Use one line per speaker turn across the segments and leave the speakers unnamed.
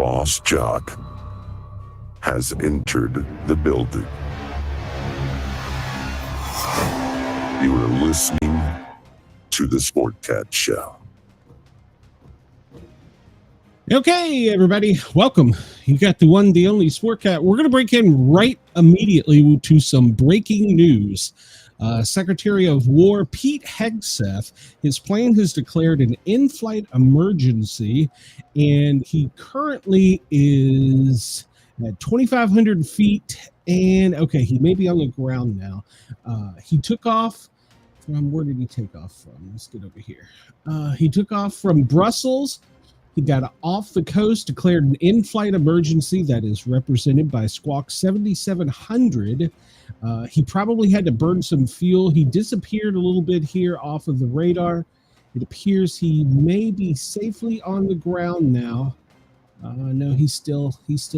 boss jock has entered the building. You are listening to the Sportcat Show.
Okay, everybody, welcome. You got the one, the only Sportcat. We're going to break in right immediately to some breaking news. Secretary of War Pete Hegseth, his plane has declared an in-flight emergency, and he currently is at 2,500 feet, and okay, he may be on the ground now. He took off from, where did he take off from? Let's get over here. He took off from Brussels. He got off the coast, declared an in-flight emergency that is represented by Squawk 7700. He probably had to burn some fuel. He disappeared a little bit here off of the radar. It appears he may be safely on the ground now. No, he's still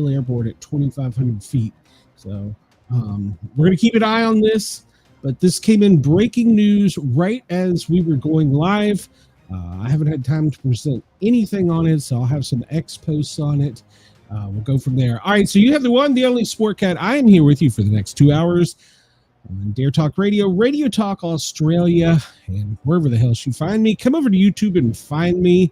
airborne at 2,500 feet. So we're going to keep an eye on this. But this came in breaking news right as we were going live. I haven't had time to present anything on it, so I'll have some X posts on it. We'll go from there. All right, so you have the one, the only Sportcat. I am here with you for the next 2 hours on Dare Talk Radio, Radio Talk Australia, and wherever the hell you find me. Come over to YouTube and find me.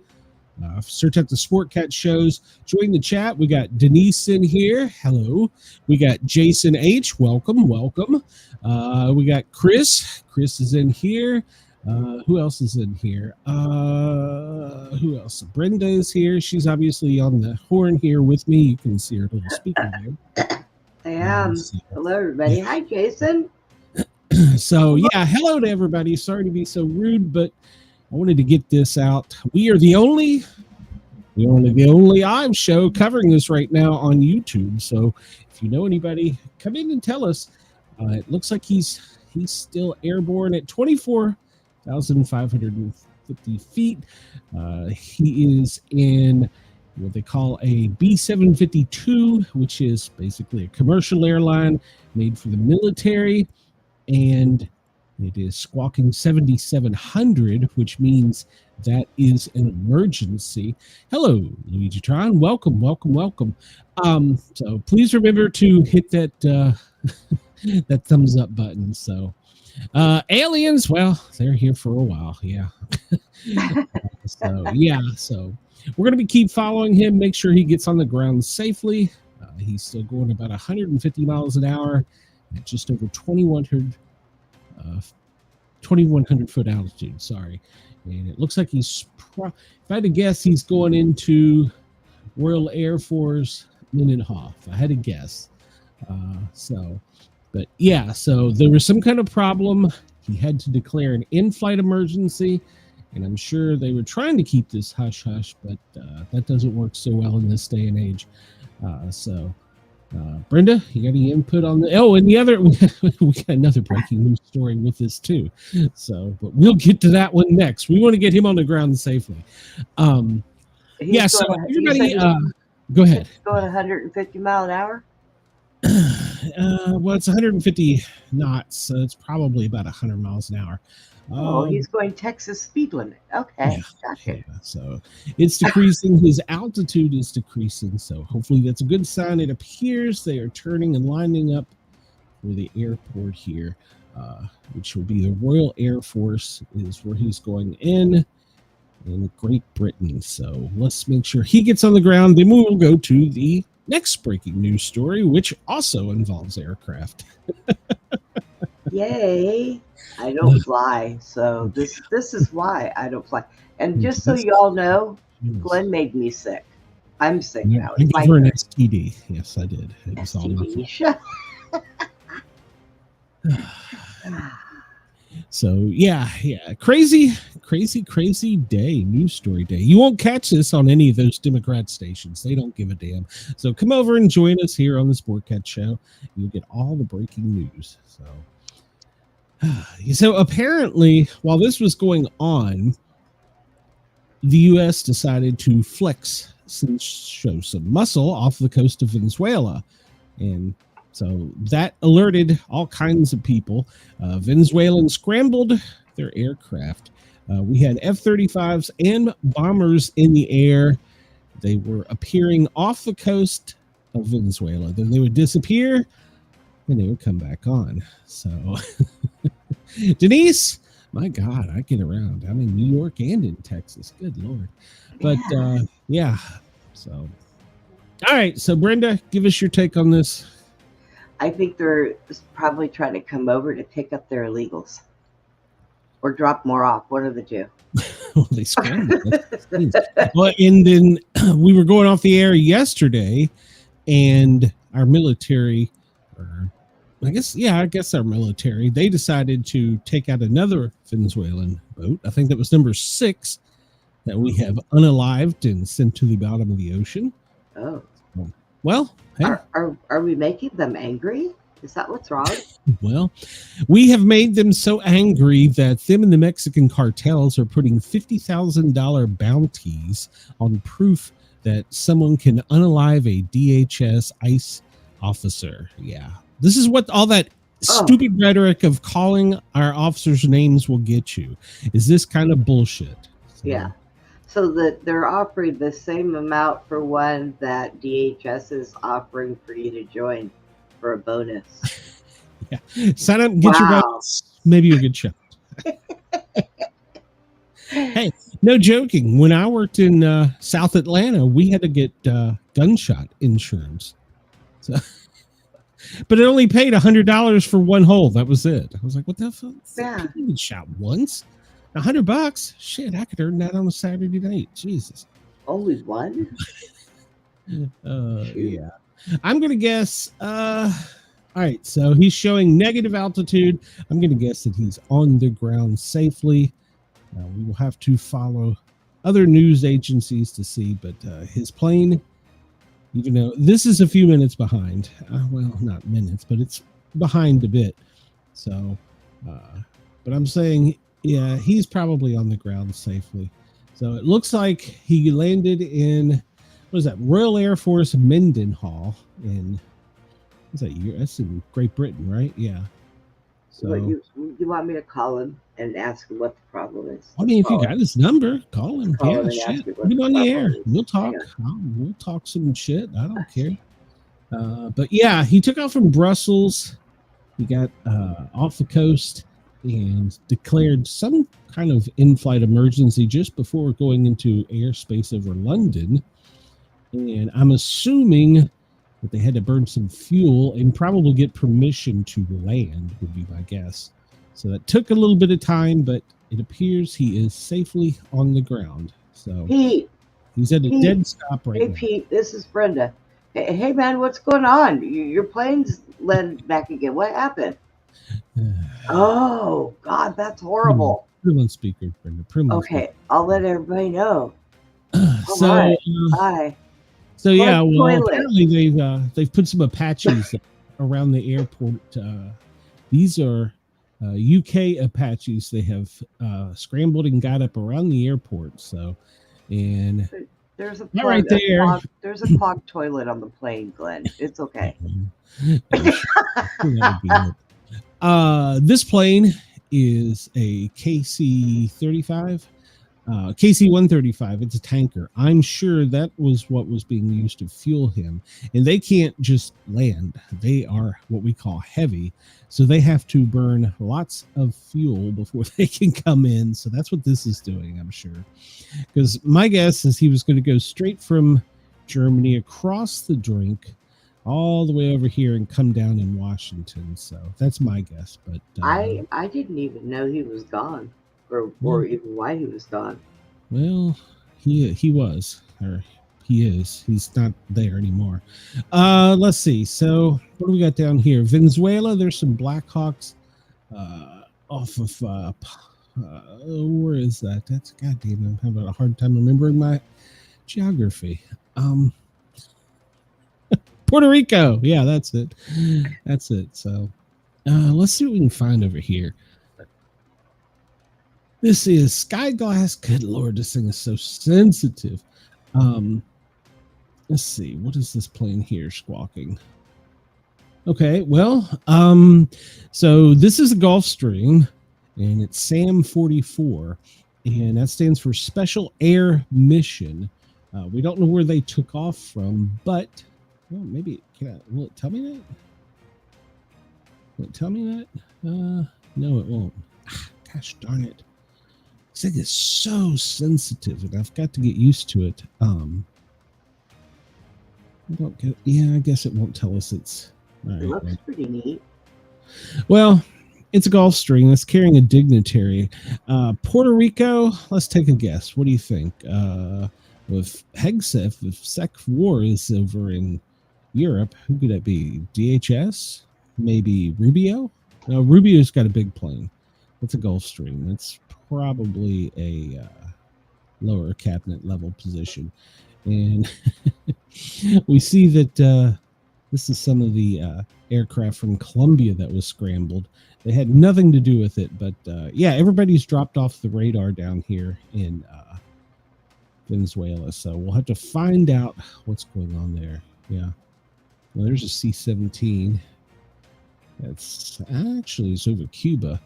Search out the Sportcat shows. Join the chat. We got Denise in here. Hello. We got Jason H. Welcome, welcome. We got Chris. Chris is in here. Who else is in here? Who else? Brenda is here. She's obviously on the horn here with me. You can see her little speaker there.
I am. Hello, everybody.
Yeah.
Hi, Jason.
So, yeah, hello to everybody. Sorry to be so rude, but I wanted to get this out. We are the only live show covering this right now on YouTube. So, if you know anybody, come in and tell us. It looks like he's still airborne at 24,550 feet. He is in what they call a B-752, which is basically a commercial airline made for the military, and it is squawking 7700, which means that is an emergency. Hello, Luigi Tron. Welcome, welcome, welcome. So please remember to hit that that thumbs up button. So aliens, well, they're here for a while. Yeah. So we're going to keep following him, make sure he gets on the ground safely. He's still going about 150 miles an hour at just over 2,100 foot altitude. Sorry. And it looks like he's, if I had to guess, he's going into Royal Air Force Lindenhof. I had to guess. But yeah, so there was some kind of problem. He had to declare an in-flight emergency, and I'm sure they were trying to keep this hush-hush, but that doesn't work so well in this day and age. Brenda, you got any input on the? Oh, and the other, we got another breaking news story with this too. So, but we'll get to that one next. We want to get him on the ground safely. Yeah. So everybody, go ahead.
Going 150 mile an hour.
Well, it's 150 knots, so it's probably about 100 miles an hour.
He's going Texas speed limit. Okay, gotcha.
Yeah, so it's decreasing. His altitude is decreasing, so hopefully that's a good sign. It appears they are turning and lining up for the airport here, which will be the Royal Air Force is where he's going in Great Britain. So let's make sure he gets on the ground. Then we will go to the next breaking news story, which also involves aircraft.
Yay. I don't fly, so this is why I don't fly. And just so you all know, Glenn made me sick. I'm sick now.
I gave her an STD. Yes, I did. It was
STD.
So yeah, crazy day, news story day. You won't catch this on any of those Democrat stations. They don't give a damn. So come over and join us here on the Sportcat Show. You'll get all the breaking news. So apparently, while this was going on, the U.S. decided to show some muscle off the coast of Venezuela, and so that alerted all kinds of people. Venezuelans scrambled their aircraft. We had F-35s and bombers in the air. They were appearing off the coast of Venezuela. Then they would disappear, and they would come back on. So, Denise, my God, I get around. I'm in New York and in Texas. Good Lord. But, yeah. So, all right. So, Brenda, give us your take on this.
I think they're probably trying to come over to pick up their illegals or drop more off. One of the two.
Well, they scrambled. Well, and then we were going off the air yesterday, and our military, I guess our military, they decided to take out another Venezuelan boat. I think that was number 6 that we have unalived and sent to the bottom of the ocean.
Oh.
Well, hey.
Are we making them angry? Is that what's wrong?
Well, we have made them so angry that them and the Mexican cartels are putting $50,000 bounties on proof that someone can unalive a DHS ICE officer. Yeah. This is what all that stupid rhetoric of calling our officers' names will get you. Is this kind of bullshit? So,
yeah. So that they're offering the same amount for one that DHS is offering for you to join for a bonus.
Yeah. Sign up and get your bonus. Maybe you'll get shot. Hey, no joking. When I worked in South Atlanta, we had to get gunshot insurance. So, but it only paid $100 for one hole. That was it. I was like, what the fuck?
Yeah.
You get shot once? $100? Shit, I could earn that on a Saturday night. Jesus.
Only one?
Yeah. I'm going to guess. All right. So he's showing negative altitude. I'm going to guess that he's on the ground safely. We will have to follow other news agencies to see, but his plane, even though this is a few minutes behind, well, not minutes, but it's behind a bit. So, but I'm saying, yeah, he's probably on the ground safely. So it looks like he landed in, what is that, Royal Air Force Mendenhall in, what's that, that's in Great Britain, right? Yeah. So
What, you want me to call him and ask him what the problem is?
I mean, if you got his number, call him.
Call
Yeah,
him and
shit.
ask him what
Get
the
on the
problem
air.
is.
We'll talk.
Yeah.
We'll talk some shit. I don't care. But yeah, he took off from Brussels. He got off the coast and declared some kind of in-flight emergency just before going into airspace over London. And I'm assuming that they had to burn some fuel and probably get permission to land, would be my guess. So that took a little bit of time, but it appears he is safely on the ground. So
Pete,
he's at a dead stop right now.
Hey, Pete, this is Brenda. Hey, man, what's going on? Your plane's landed back again. What happened? Oh, God, that's horrible.
Put him on speaker, Brenda.
Okay, I'll let everybody know.
So,
right. Bye.
So yeah, well,
toilet.
apparently they've put some Apaches around the airport. These are UK Apaches. They have scrambled and got up around the airport. So, and
there's a
plug, right there.
There's a clogged toilet on the plane, Glenn. It's okay.
This plane is a KC-35. KC-135. It's a tanker. I'm sure that was what was being used to fuel him. And they can't just land. They are what we call heavy. So they have to burn lots of fuel before they can come in. So that's what this is doing, I'm sure. Because my guess is he was going to go straight from Germany across the drink all the way over here and come down in Washington. So that's my guess. But
I didn't even know he was gone. Or even why he was gone.
Well, he was, or he is. He's not there anymore. Let's see. So what do we got down here? Venezuela. There's some Blackhawks off of where is that? That's goddamn. I'm having a hard time remembering my geography. Puerto Rico. Yeah, that's it. That's it. So let's see what we can find over here. This is Skyglass. Good Lord, this thing is so sensitive. Let's see. What is this plane here squawking? Okay, well, so this is a Gulfstream, and it's SAM 44, and that stands for Special Air Mission We don't know where they took off from, but well, maybe will it tell me that? Will it tell me that? No, it won't. Gosh darn it! This thing is so sensitive, and I've got to get used to it. I guess it won't tell us it's.
It looks pretty neat.
Well, it's a Gulf stream that's carrying a dignitary. Puerto Rico, let's take a guess. What do you think? With Hegseth, if Sec War is over in Europe, who could that be? DHS? Maybe Rubio? No, Rubio's got a big plane. It's a Gulf stream. It's probably a lower cabinet level position. And we see that this is some of the aircraft from Colombia that was scrambled. They had nothing to do with it, but yeah, everybody's dropped off the radar down here in Venezuela. So we'll have to find out what's going on there. Yeah. Well, there's a C-17. That's actually it's over Cuba.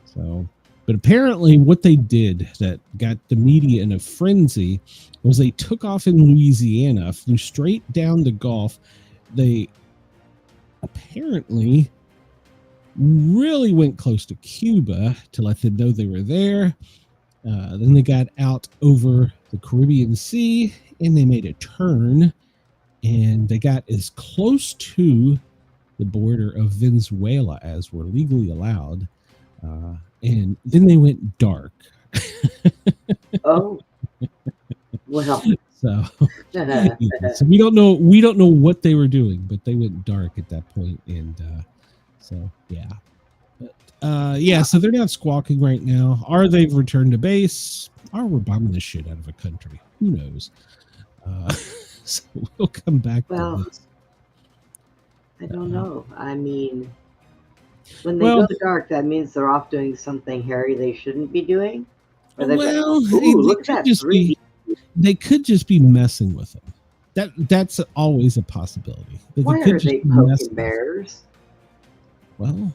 So, but apparently what they did that got the media in a frenzy was they took off in Louisiana, flew straight down the Gulf. They apparently really went close to Cuba to let them know they were there. Then they got out over the Caribbean Sea and they made a turn and they got as close to the border of Venezuela as were legally allowed. And then they went dark.
Oh, well.
So we don't know what they were doing, but they went dark at that point, and so yeah. But, yeah, so they're not squawking right now. Are they returned to base? Or we're bombing the shit out of a country? Who knows? So we'll come back to this.
I don't know. I mean, when they go dark, that means they're off doing something hairy they shouldn't be doing. Or look at that 3D.
They could just be messing with them. That's always a possibility.
Why are they poking bears?
Well,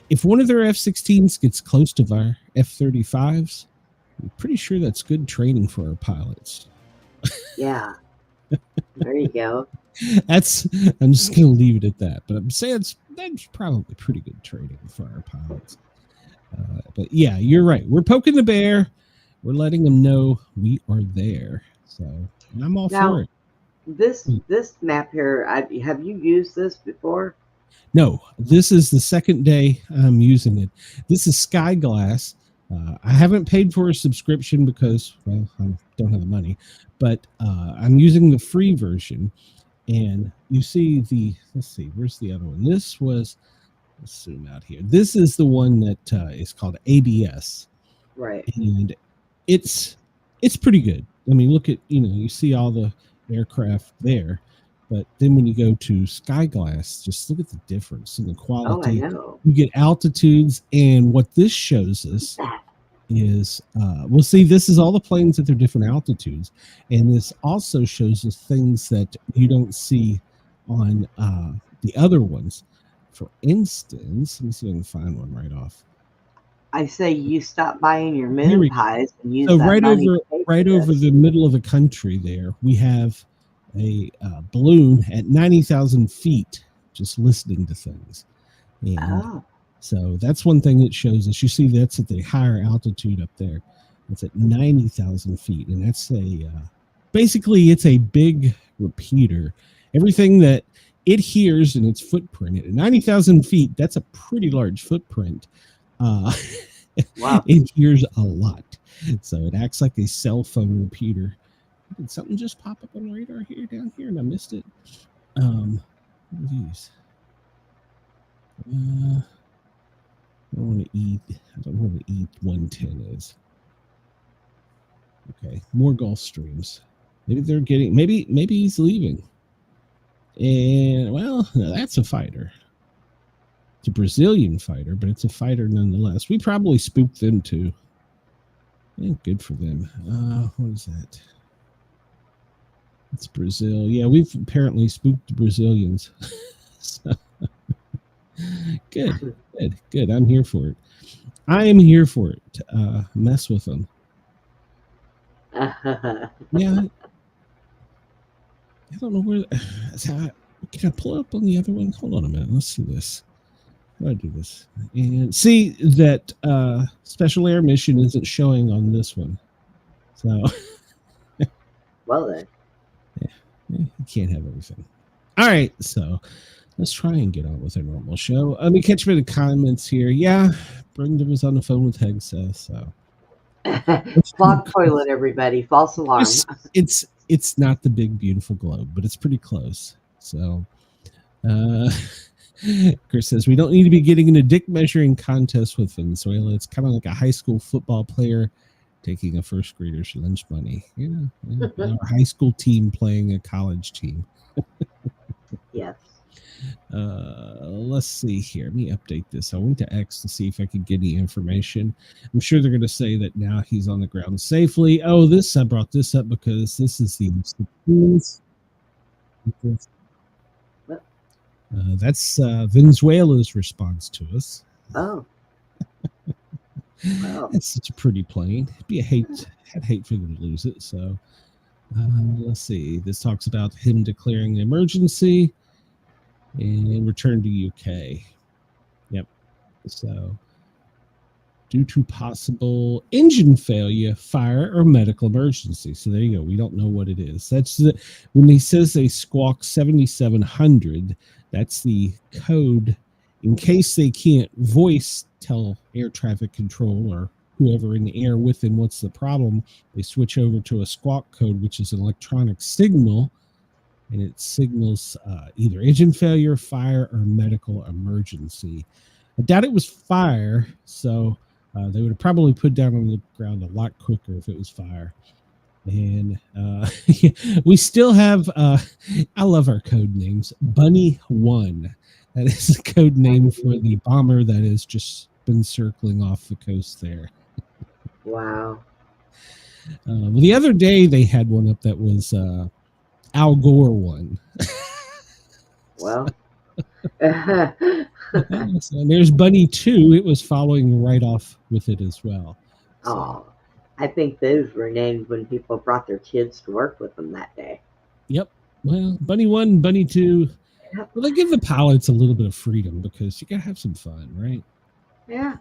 if one of their F-16s gets close to our F-35s, I'm pretty sure that's good training for our pilots.
Yeah. There you go.
I'm just going to leave it at that. But I'm saying that's probably pretty good training for our pilots. But yeah, you're right. We're poking the bear. We're letting them know we are there. So I'm all for it.
This map here, have you used this before?
No, this is the second day I'm using it. This is Sky Glass. I haven't paid for a subscription because, well, I don't have the money. But I'm using the free version. And you see let's see, where's the other one? Let's zoom out here. This is the one that is called ABS.
Right.
And it's pretty good. I mean, look at, you see all the aircraft there, but then when you go to Sky Glass, just look at the difference in the quality.
Oh, I know.
You get altitudes, and what this shows us is, we'll see, this is all the planes at their different altitudes, and this also shows us things that you don't see on the other ones. For instance, let me see if I can find one right off.
I say you stop buying your moon pies and use
so
that money
right over the middle of the country there, we have a balloon at 90,000 feet just listening to things. And so that's one thing that shows us. You see that's at the higher altitude up there. It's at 90,000 feet. And that's basically it's a big repeater. Everything that it hears in its footprint at 90,000 feet, that's a pretty large footprint. Wow. It hears a lot, so it acts like a cell phone repeater. Did something just pop up on the radar here down here and I missed it? What are these? I don't want to eat 110 is. Okay, more Gulf streams. Maybe they're getting maybe he's leaving. And well, that's a fighter. It's a Brazilian fighter, but it's a fighter nonetheless. We probably spooked them too. Good for them. What is that? It's Brazil. Yeah, we've apparently spooked the Brazilians. So, good. I'm here for it. I am here for it. Mess with them. Yeah, I don't know where. Can I pull it up on the other one? Hold on a minute. Let's see this. How do I do this? And see that special air mission isn't showing on this one. So.
Well then.
Yeah, you can't have everything. All right, so let's try and get on with our normal show. Let me catch a bit of comments here. Yeah, Brendan was on the phone with Hegseth, so.
Clogged toilet, everybody. False alarm.
It's not the big beautiful globe, but it's pretty close. So Chris says we don't need to be getting into dick measuring contest with Venezuela. It's kind of like a high school football player taking a first grader's lunch money. Yeah. Our high school team playing a college team.
Yes.
Let's see here. Let me update this. I went to X to see if I could get any information. I'm sure they're going to say that now he's on the ground safely. Oh, I brought this up because this is the that's Venezuela's response to us.
Oh. Wow.
It's such a pretty plane. It'd be I'd hate for them to lose it. So let's see. This talks about him declaring an emergency and return to UK. Yep. So due to possible engine failure, fire, or medical emergency. So there you go. We don't know what it is. That's when he says they squawk 7700, that's the code in case they can't voice tell air traffic control or whoever in the air with them what's the problem. They switch over to a squawk code, which is an electronic signal, and it signals either engine failure, fire, or medical emergency. I doubt it was fire, so they would have probably put down on the ground a lot quicker if it was fire. And we still have, I love our code names, Bunny 1. That is a code name for the bomber that has just been circling off the coast there.
Wow.
Well, the other day they had one up that was Al Gore 1.
Well.
So there's Bunny 2. It was following right off with it as well. So.
Oh, I think those were named when people brought their kids to work with them that day.
Yep. Well, Bunny 1, Bunny 2.
Yep.
Well, they give the pilots a little bit of freedom because you got to have some fun, right?
Yeah.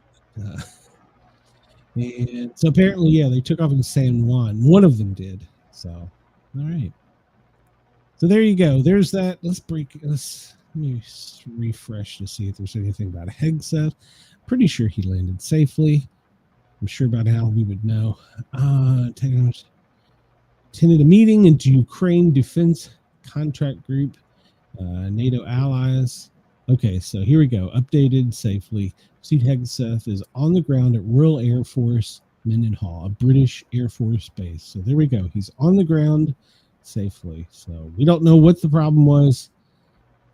And so apparently, yeah, they took off in San Juan. One of them did. So, all right. So there you go. There's that. Let me refresh to see if there's anything about Hegseth. Pretty sure he landed safely. I'm sure about how we would know. Attended a meeting into Ukraine Defense Contract Group, NATO allies. Okay, so here we go. Updated safely. Steve Hegseth is on the ground at Royal Air Force Mendenhall, a British Air Force base. So there we go. He's on the ground safely. So we don't know what the problem was.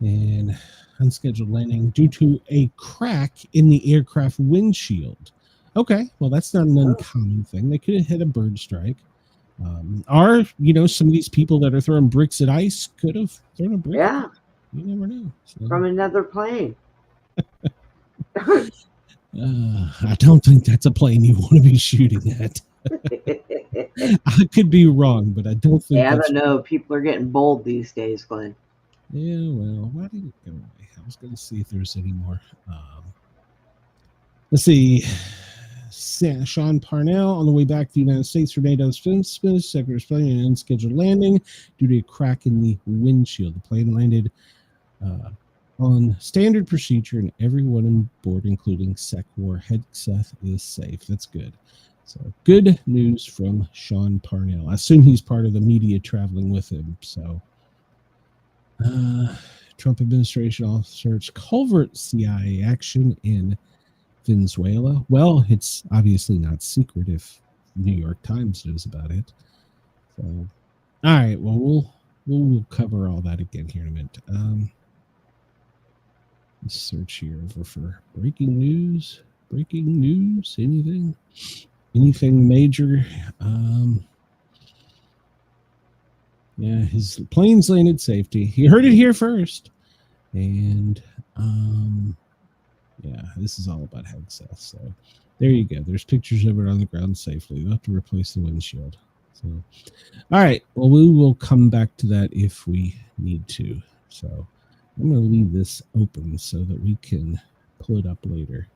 And unscheduled landing due to a crack in the aircraft windshield. Okay, well, that's not an uncommon thing. They could have hit a bird strike. Or, some of these people that are throwing bricks at ice could have thrown a brick.
Yeah.
You never know. So.
From another plane.
I don't think that's a plane you want to be shooting at. I could be wrong, but I don't think.
Yeah, I don't know. People are getting bold these days, Glenn.
Yeah, well, why did it go away? I was going to see if there's any more. Let's see. Sean Parnell on the way back to the United States for NATO's Secretary explaining an unscheduled landing due to a crack in the windshield. The plane landed on standard procedure, and everyone on board, including SecWar Hegseth, is safe. That's good. So good news from Sean Parnell. I assume he's part of the media traveling with him. So Trump administration officers covert CIA action in Venezuela. Well, it's obviously not secret if New York Times knows about it. So, all right. Well, we'll cover all that again here in a minute. Let's search here over for breaking news. Breaking news. Anything major? Yeah, his plane's landed safety. He heard it here first, and yeah, this is all about Hegseth. So there you go. There's pictures of it on the ground safely. They'll have to replace the windshield. So, all right. Well, we will come back to that if we need to. So I'm going to leave this open so that we can pull it up later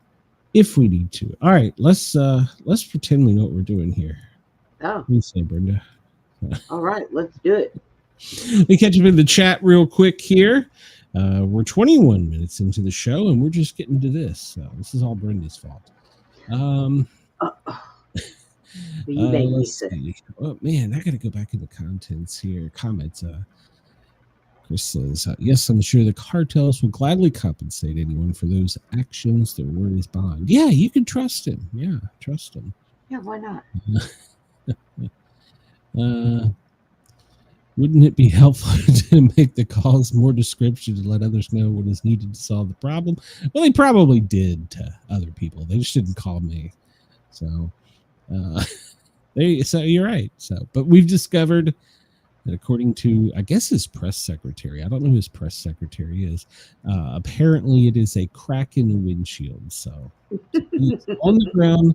if we need to. All right. Let's pretend we know what we're doing here.
Oh.
What do you say, Brenda?
All right. Let's do it.
Let me catch up in the chat real quick here. We're 21 minutes into the show, and we're just getting to this. So this is all Brenda's fault.
You make me
Let's
sick.
see. Oh, man, I got to go back in the contents here. Comments. Chris says, yes, I'm sure the cartels will gladly compensate anyone for those actions. Their word is bond. Yeah, you can trust him. Yeah, trust him.
Yeah, why not?
Wouldn't it be helpful to make the calls more descriptive to let others know what is needed to solve the problem? Well, they probably did to other people. They just didn't call me. So, so you're right. So, but we've discovered that according to, I guess, his press secretary, I don't know who his press secretary is. Apparently, it is a crack in the windshield. So, he's on the ground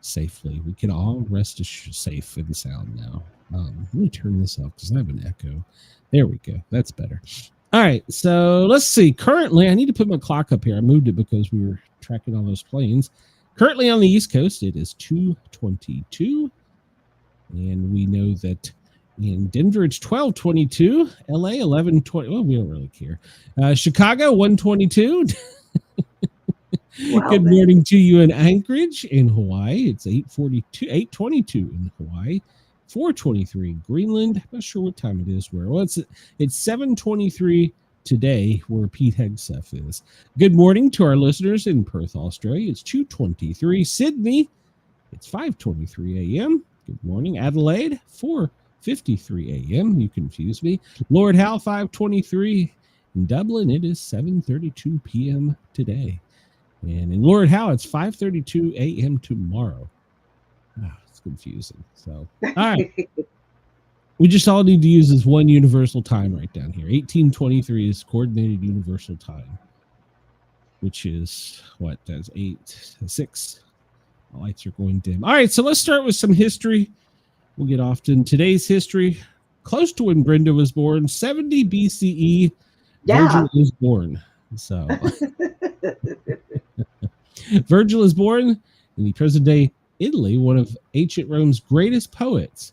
safely. We can all rest safe and sound now. Let me turn this off because I have an echo. There we go. That's better. All right. So let's see. Currently, I need to put my clock up here. I moved it because we were tracking all those planes. Currently on the East Coast, it is 2:22. And we know that in Denver, it's 12:22. LA, 11:20. Well, we don't really care. Chicago, 1:22.
Wow,
Good morning to you in Anchorage, in Hawaii. It's 8:22 in Hawaii. 4:23 in Greenland. I'm not sure what time it is where. Well, it's 7:23 today where Pete Hegseth is. Good morning to our listeners in Perth, Australia. It's 2:23. Sydney, it's 5:23 a.m. Good morning. Adelaide, 4:53 a.m. You confuse me. Lord Howe, 5:23. In Dublin, it is 7:32 p.m. today. And in Lord Howe, it's 5:32 a.m. tomorrow. It's confusing. So, all right. We just all need to use this one universal time right down here. 1823 is coordinated universal time, which is what? That's 8:06. The lights are going dim. All right, so let's start with some history. We'll get off to today's history. Close to when Brenda was born, 70 BCE.
Yeah.
Virgil was born. So, Virgil is born in the present day Italy, one of ancient Rome's greatest poets.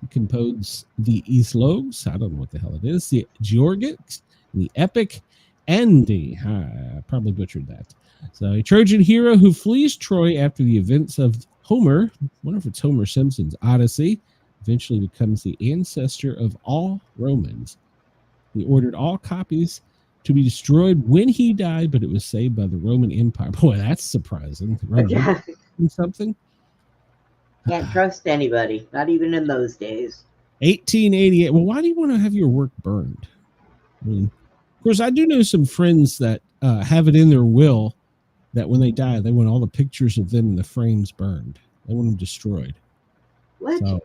He composed the Aeslogues, I don't know what the hell it is, the Georgics, the Epic, and the, I probably butchered that. So a Trojan hero who flees Troy after the events of Homer, I wonder if it's Homer Simpson's Odyssey, eventually becomes the ancestor of all Romans. He ordered all copies to be destroyed when he died, but it was saved by the Roman Empire. Boy, that's surprising.
Yeah.
Something.
Can't trust anybody, not even in those days.
1888. Well, why do you want to have your work burned? I mean, of course, I do know some friends that have it in their will that when they die, they want all the pictures of them in the frames burned. They want them destroyed.
What?
So,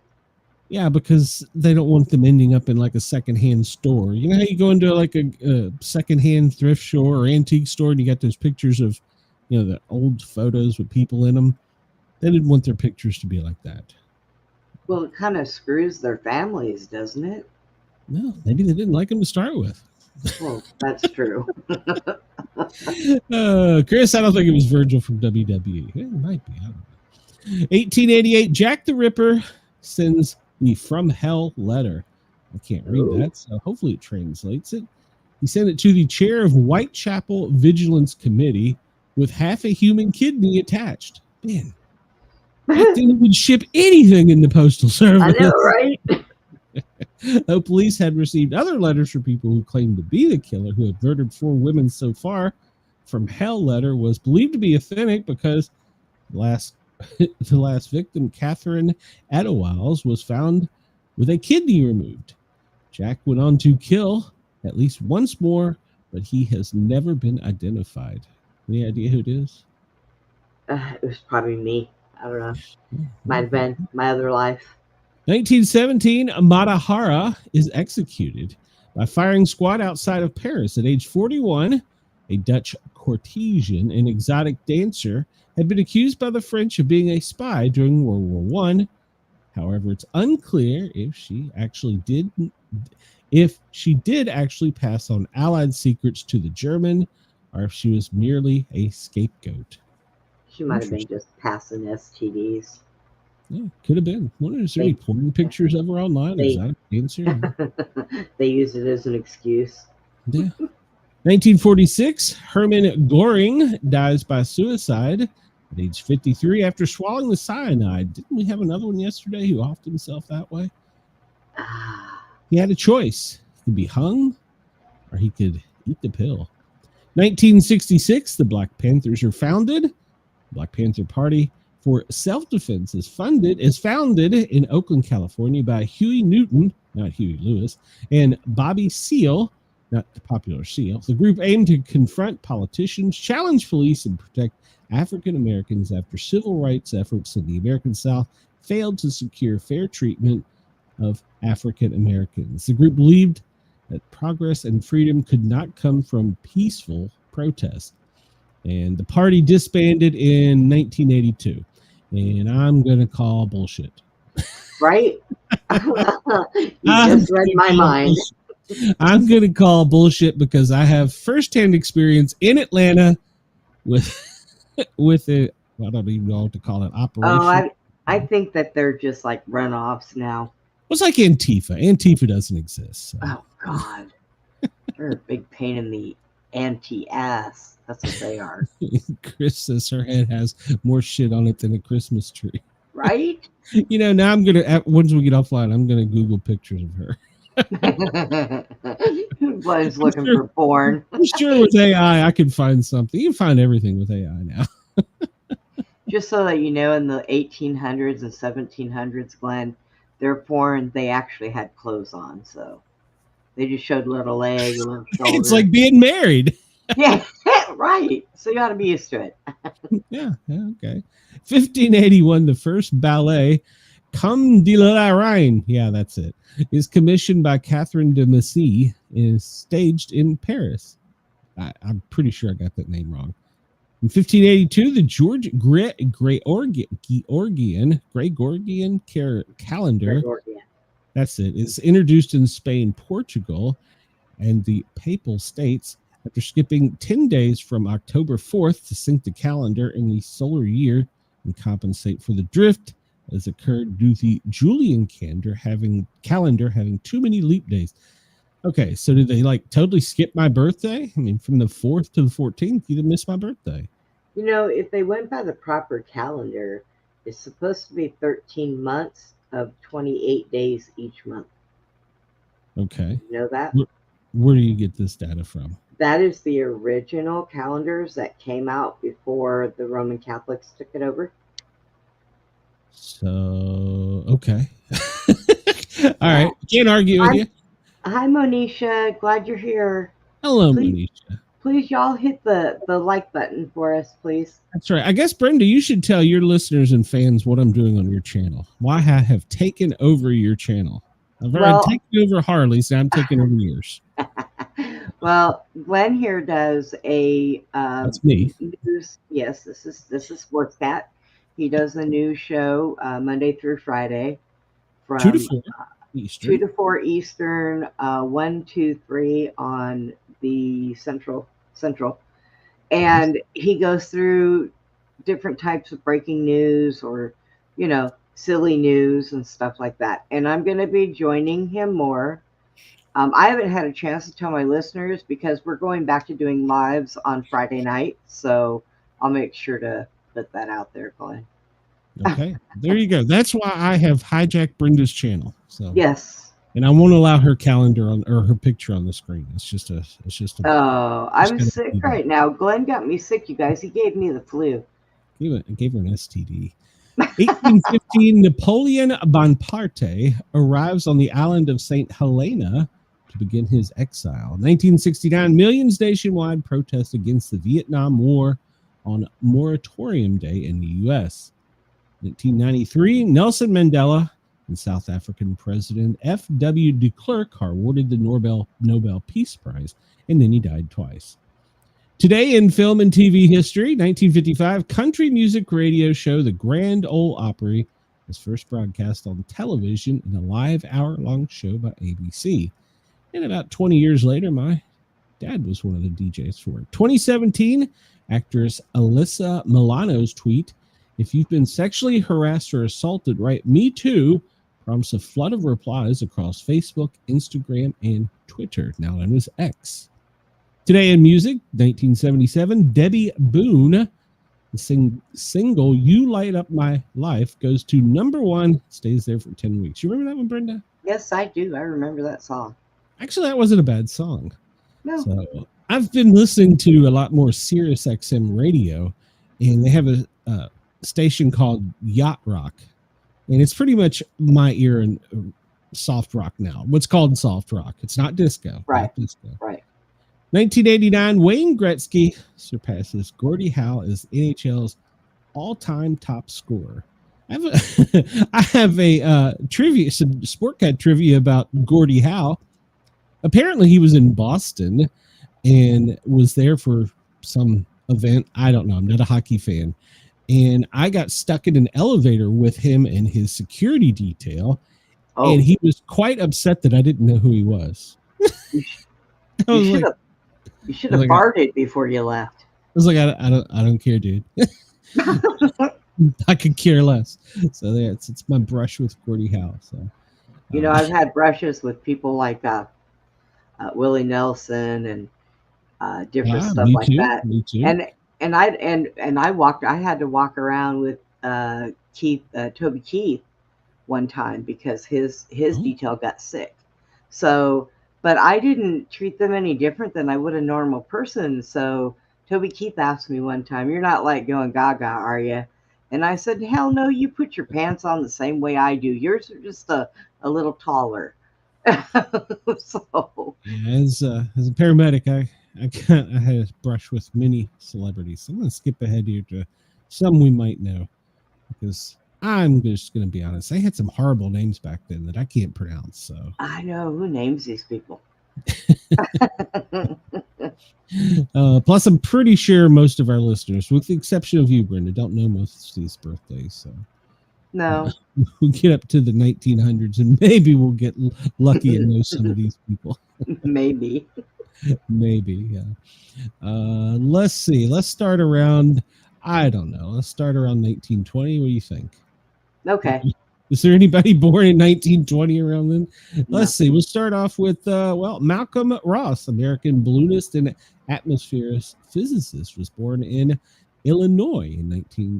yeah, because they don't want them ending up in like a secondhand store. You know how you go into like a secondhand thrift store or antique store and you got those pictures of, the old photos with people in them? They didn't want their pictures to be like that.
Well, it kind of screws their families, doesn't it?
No, maybe they didn't like them to start with.
Well, that's true.
Chris, I don't think it was Virgil from WWE. It might be. I don't know. 1888, Jack the Ripper sends the From Hell letter. I can't read that, so hopefully it translates it. He sent it to the chair of Whitechapel Vigilance Committee with half a human kidney attached. Man, I think it would ship anything in the postal service.
I know, right?
Though police had received other letters from people who claimed to be the killer who had murdered 4 women so far, From Hell letter was believed to be authentic because the last victim, Catherine Adowales, was found with a kidney removed. Jack went on to kill at least once more, but he has never been identified. Any idea who it is?
It was probably me. I don't know. Might have been my other life.
1917, Matahara is executed by firing squad outside of Paris. At age 41, a Dutch courtesan and exotic dancer had been accused by the French of being a spy during World War I. However, it's unclear if she did actually pass on Allied secrets to the German, or if she was merely a scapegoat.
She might have been just passing STDs.
Yeah, could have been. Wonder, is there any porn pictures of her online? Is that cancer?
They use it as an excuse.
Yeah. 1946, Hermann Goring dies by suicide at age 53 after swallowing the cyanide. Didn't we have another one yesterday who offed himself that way? He had a choice. He could be hung or he could eat the pill. 1966, the Black Panthers are founded. The Black Panther Party for Self-Defense is founded in Oakland, California by Huey Newton, not Huey Lewis, and Bobby Seale, not the popular Seal. The group aimed to confront politicians, challenge police, and protect African Americans after civil rights efforts in the American South failed to secure fair treatment of African Americans. The group believed that progress and freedom could not come from peaceful protest. And the party disbanded in 1982. And I'm going to call bullshit.
Right? You just read my mind.
I'm going to call bullshit because I have firsthand experience in Atlanta with it. I don't even know what to call it. Operation.
Oh, I think that they're just like runoffs now.
It's like Antifa. Antifa doesn't exist. So.
Oh, God. They're a big pain in the anti-ass. That's what they are.
Chris says her head has more shit on it than a Christmas tree.
Right?
Now I'm going to, once we get offline, I'm going to Google pictures of her.
One's looking for porn.
I'm sure with AI, I can find something. You can find everything with AI now.
Just so that you know, in the 1800s and 1700s, Glenn, their porn, they actually had clothes on. So they just showed little legs, little shoulders.
It's like being married.
Yeah, right. So you ought to be used to it.
Yeah, okay. 1581, the first ballet, Comme de la Reine, yeah, that's it, is commissioned by Catherine de Medici and is staged in Paris. I'm pretty sure I got that name wrong. In 1582, the Gregorian calendar, that's it, is introduced in Spain, Portugal, and the Papal States after skipping 10 days from October 4th to sync the calendar in the solar year and compensate for the drift as occurred due to the Julian calendar having too many leap days. Okay, so did they like totally skip my birthday? I mean, from the 4th to the 14th, you didn't miss my birthday.
You know, if they went by the proper calendar, it's supposed to be 13 months of 28 days each month.
Okay.
You know that?
Where do you get this data from?
That is the original calendars that came out before the Roman Catholics took it over.
So, okay. All right. Can't argue with you.
Hi, Monisha. Glad you're here.
Hello, Monisha.
Please, y'all hit the like button for us, please.
That's right. I guess, Brenda, you should tell your listeners and fans what I'm doing on your channel. Why I have taken over your channel. I've already taken over Harley's, and I'm taking over yours.
Well, Glenn here does a
that's me.
News. Yes, this is Sportcat. He does the news show Monday through Friday from
2 to 4 Eastern.
2 to 4 Eastern, 1, 2, 3 on the Central. And he goes through different types of breaking news or, silly news and stuff like that. And I'm going to be joining him more. I haven't had a chance to tell my listeners because we're going back to doing lives on Friday night. So I'll make sure to put that out there, Glenn.
Okay, there you go. That's why I have hijacked Brenda's channel. So
yes,
and I won't allow her calendar or her picture on the screen. It's just a.
Oh, I'm sick right now. Glenn got me sick, you guys. He gave me the flu.
Gave her an STD. 1815, Napoleon Bonaparte arrives on the island of St. Helena to begin his exile. 1969, millions nationwide protest against the Vietnam War on Moratorium Day in the U.S. 1993, Nelson Mandela and South African President F.W. de Klerk are awarded the Nobel Peace Prize, and then he died twice. Today in film and TV history, 1955, country music radio show The Grand Ole Opry was first broadcast on television in a live hour-long show by ABC. And about 20 years later, my dad was one of the DJs for it. 2017, actress Alyssa Milano's tweet, "If you've been sexually harassed or assaulted, write me too," prompts a flood of replies across Facebook, Instagram, and Twitter, now known as X. Today in music, 1977, Debbie Boone, the single "You Light Up My Life" goes to number one, stays there for 10 weeks. You remember that one, Brenda?
Yes, I do. I remember that song.
Actually, that wasn't a bad song.
No.
So I've been listening to a lot more Sirius XM radio, and they have a station called Yacht Rock, and it's pretty much my ear and soft rock now. What's called soft rock. It's not disco.
Right.
Not disco.
Right.
1989, Wayne Gretzky surpasses Gordie Howe as NHL's all-time top scorer. I have a trivia, some Sportcat trivia about Gordie Howe. Apparently, he was in Boston and was there for some event. I don't know. I'm not a hockey fan. And I got stuck in an elevator with him and his security detail.
Oh.
And he was quite upset that I didn't know who he was.
You should have farted before you left.
I was like, I don't care, dude. I could care less. So it's my brush with Gordie Howe. So
I've had brushes with people like Willie Nelson and different stuff like that.
Me too.
And I had to walk around with Toby Keith one time because his detail got sick. So, but I didn't treat them any different than I would a normal person. So Toby Keith asked me one time, "You're not like going gaga, are you?" And I said, "Hell no, you put your pants on the same way I do. Yours are just a little taller." So
as a paramedic, I had a brush with many celebrities. I'm going to skip ahead here to some we might know, because I'm just going to be honest. They had some horrible names back then that I can't pronounce. So
I know who names these people.
Plus, I'm pretty sure most of our listeners, with the exception of you, Brenda, don't know most of these birthdays. So
no,
we'll get up to the 1900s and maybe we'll get lucky and know some of these people.
Maybe,
yeah. Let's see. Let's start around. I don't know. Let's start around 1920. What do you think?
Okay.
Is there anybody born in 1920 around then? Let's see.
No.
We'll start off with, Malcolm Ross, American balloonist and atmospheric physicist, was born in Illinois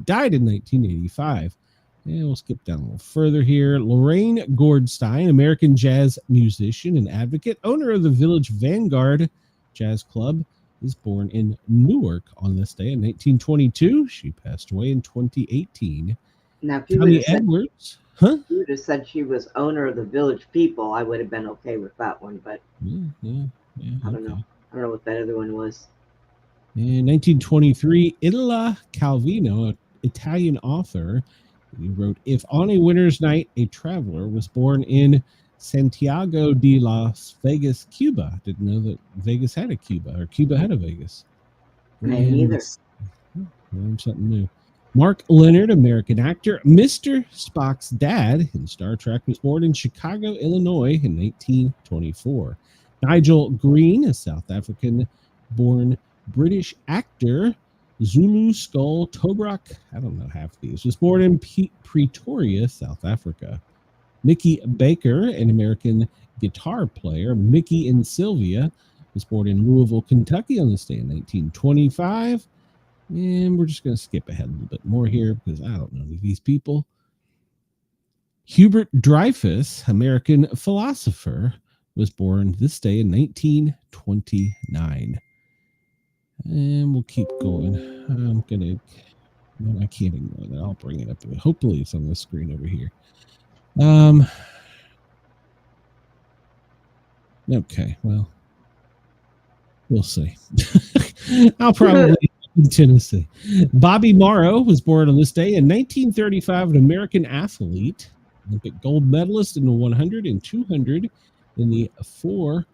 died in 1985. And we'll skip down a little further here. Lorraine Gordstein, American jazz musician and advocate, owner of the Village Vanguard Jazz Club, is born in Newark on this day in 1922. She passed away in 2018.
Now, if you would have said she was owner of the Village People, I would have been okay with that one. But
yeah,
I don't know. I don't know what that other one was.
In 1923, Itala Calvino, an Italian author, he wrote, "If on a winter's night a traveler," was born in Santiago de Las Vegas, Cuba. Didn't know that Vegas had a Cuba, or Cuba had a Vegas.
Me neither.
Learned something new. Mark Leonard, American actor, Mr. Spock's dad in Star Trek, was born in Chicago, Illinois in 1924. Nigel Green, a South African-born British actor, Zulu Skull Tobruk, I don't know half these, was born in Pretoria, South Africa. Mickey Baker, an American guitar player, Mickey and Sylvia, was born in Louisville, Kentucky on this day in 1925. And we're just going to skip ahead a little bit more here because I don't know any of these people. Hubert Dreyfus, American philosopher, was born this day in 1929. And we'll keep going. I can't ignore that. I'll bring it up. Hopefully it's on the screen over here. Okay, well, we'll see. I'll probably in Tennessee. Bobby Morrow was born on this day in 1935, an American athlete, Olympic gold medalist in the 100 and 200 in the 4x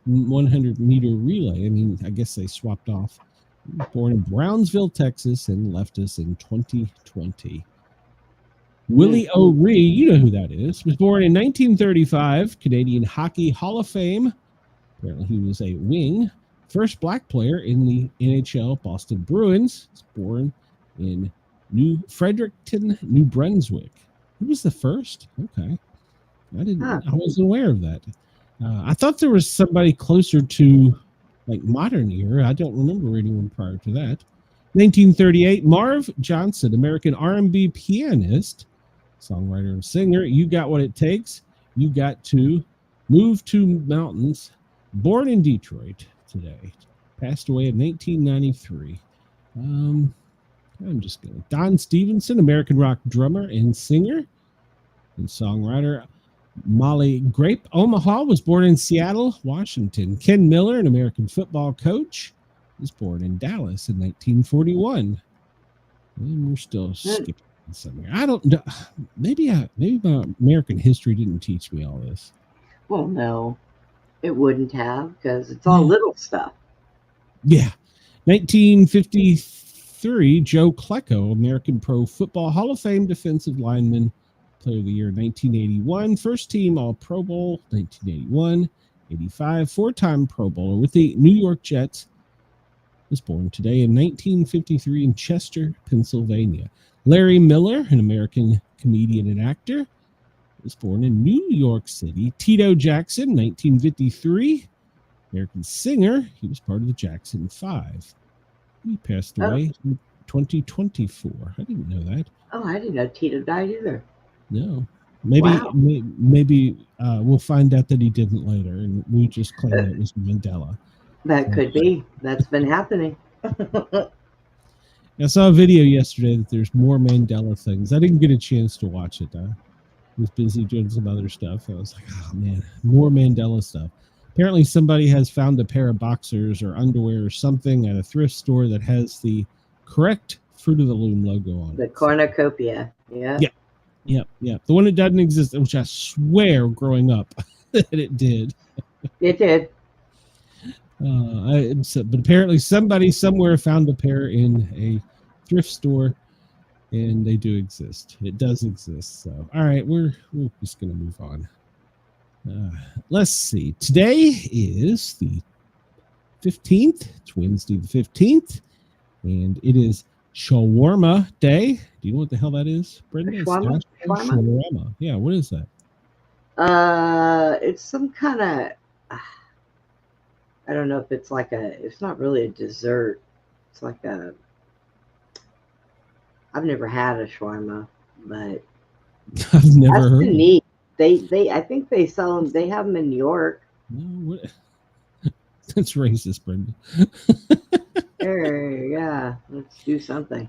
100 meter relay. I mean, I guess they swapped off He was born in Brownsville, Texas, and left us in 2020. Willie O'Ree, you know who that is, was born in 1935, Canadian Hockey Hall of Fame. Apparently he was a wing. First black player in the NHL Boston Bruins. Was born in New Fredericton, New Brunswick. He was the first? Okay. I wasn't aware of that. I thought there was somebody closer to like modern era. I don't remember anyone prior to that. 1938, Marv Johnson, American R&B pianist, songwriter and singer. You got what it takes. You got to move to mountains. Born in Detroit today. Passed away in 1993. I'm just going to. Don Stevenson, American rock drummer and singer and songwriter. Molly Grape Omaha was born in Seattle, Washington. Ken Miller, an American football coach, was born in Dallas in 1941. And we're still skipping somewhere. I don't know. Maybe my American history didn't teach me all this.
Well, no, it wouldn't have, because it's all little stuff.
Yeah. 1953, Joe Klecko, American Pro Football Hall of Fame defensive lineman, player of the year 1981, first team All Pro Bowl 1981, 85, four-time Pro Bowler with the New York Jets. Was born today in 1953 in Chester, Pennsylvania. Larry Miller, an American comedian and actor, was born in New York City. Tito Jackson, 1953, American singer. He was part of the Jackson 5. He passed away in 2024. I didn't know that.
Oh, I didn't know Tito died either.
No. Maybe we'll find out that he didn't later, and we just claim it was Mandela.
That could be. That's been happening.
I saw a video yesterday that there's more Mandela things. I didn't get a chance to watch it. I was busy doing some other stuff. I was like, oh, man, more Mandela stuff. Apparently somebody has found a pair of boxers or underwear or something at a thrift store that has the correct Fruit of the Loom logo on it.
The cornucopia. Yeah.
Yep. The one that doesn't exist, which I swear growing up that it did.
It did.
But apparently somebody somewhere found a pair in a thrift store, and they do exist. It does exist. So, all right, we're just going to move on. Let's see. Today is the 15th. It's Wednesday the 15th, and it is Shawarma Day. Do you know what the hell that is, Brenda?
Shawarma?
Shawarma. Yeah, what is that?
It's some kind of... I don't know if it's like it's not really a dessert. It's like I've never had a shawarma, but
I've never heard.
Neat. I think they sell them. They have them in New York.
No, that's racist, Brenda.
Yeah, let's do something.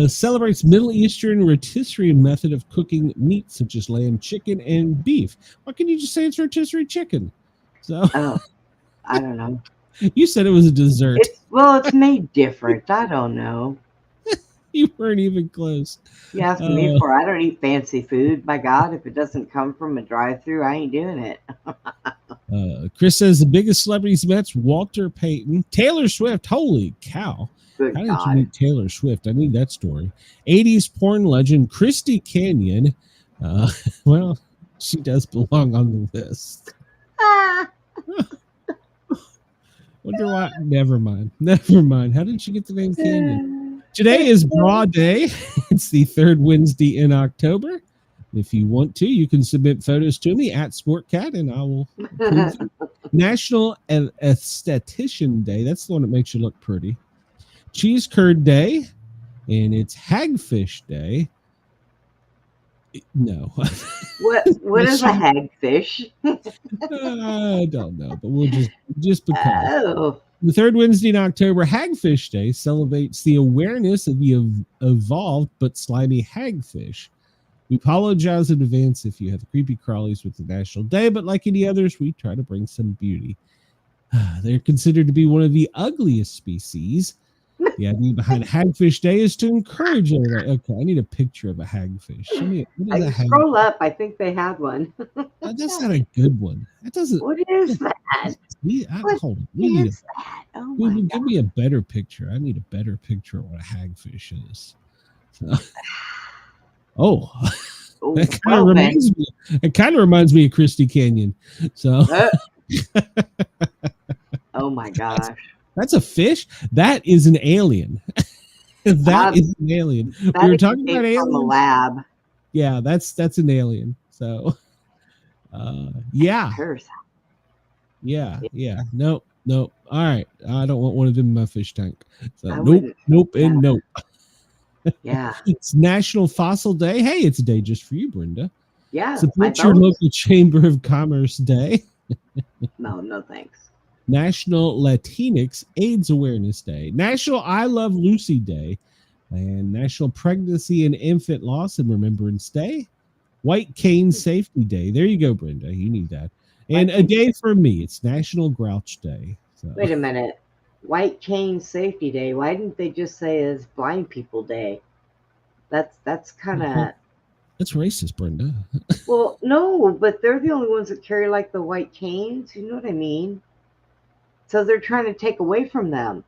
Celebrates Middle Eastern rotisserie method of cooking meat such as lamb, chicken, and beef. Why can't you just say it's rotisserie chicken? So.
Oh. I don't know.
You said it was a dessert.
It's made different. I don't know.
You weren't even close.
You asked me for. I don't eat fancy food. My God, if it doesn't come from a drive-thru, I ain't doing it.
Chris says the biggest celebrities met's Walter Payton, Taylor Swift. Holy cow!
Good
How
God.
did you meet Taylor Swift? I need that story. 80s porn legend Christy Canyon. Well, she does belong on the list. Wonder why. Never mind. How did she get the name Canyon? Today is Bra Day. It's the third Wednesday in October. If you want to, you can submit photos to me at Sportcat, and I will approve them. National Esthetician Day. That's the one that makes you look pretty. Cheese Curd Day, and it's Hagfish Day. No.
What is a hagfish?
I don't know, but we'll just because.
Oh.
The third Wednesday in October, Hagfish Day, celebrates the awareness of the evolved but slimy hagfish. We apologize in advance if you have creepy crawlies with the National Day, but like any others, we try to bring some beauty. They're considered to be one of the ugliest species The idea behind Hagfish Day is to encourage everybody. Okay, I need a picture of a hagfish. Show me, what is a hagfish?
Scroll up. I think they had one.
That's not a good one. That doesn't.
What is that? What
Hold on. We need
is that? Oh my
Google,
God.
give me a better picture. I need a better picture of what a hagfish is. So, oh,
Oh,
that kind
well
of
then.
reminds me. It kind of reminds me of Christie Canyon. So,
Oh my gosh.
that's a fish. That is an alien. That is an alien.
That
We were talking about
escaped from the
aliens.
lab.
Yeah, that's an alien. So, yeah,
Parasite.
yeah. Nope. All right, I don't want one of them in my fish tank. So,
I
nope,
wouldn't.
nope, and
Yeah.
nope.
Yeah.
It's National Fossil Day. Hey, it's a day just for you, Brenda.
Yeah.
Support your local Chamber of Commerce Day.
No thanks.
National Latinx AIDS Awareness Day. National I Love Lucy Day. And National Pregnancy and Infant Loss and Remembrance Day. White Cane Safety Day. There you go, Brenda. You need that. And a day for me. It's National Grouch Day. So.
Wait a minute. White Cane Safety Day. Why didn't they just say it's Blind People Day? That's kind of.
That's racist, Brenda.
Well, no, but they're the only ones that carry like the white canes. You know what I mean? So they're trying to take away from them.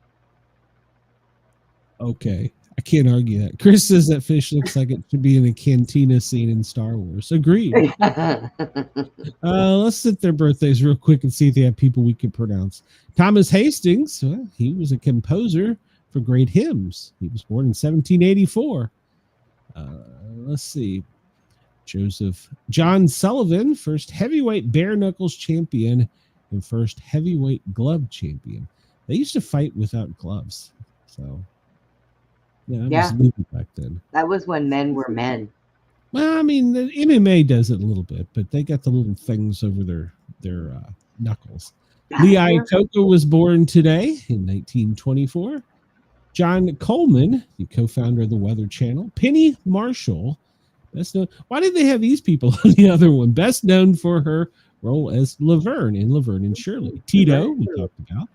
Okay. I can't argue that. Chris says that fish looks like it should be in a cantina scene in Star Wars. Agreed. Let's sit their birthdays real quick and see if they have people we can pronounce. Thomas Hastings, well, he was a composer for great hymns. He was born in 1784. Let's see. John Sullivan, first heavyweight bare knuckles champion and first heavyweight glove champion. They used to fight without gloves. So, yeah, was back then.
That was when men were men.
Well, I mean, the MMA does it a little bit, but they got the little things over their knuckles. Lee Iacocca was born today in 1924. John Coleman, the co-founder of the Weather Channel. Penny Marshall, best known. Why did they have these people on the other one? Best known for her role as Laverne in Laverne and Shirley. Tito, we talked about.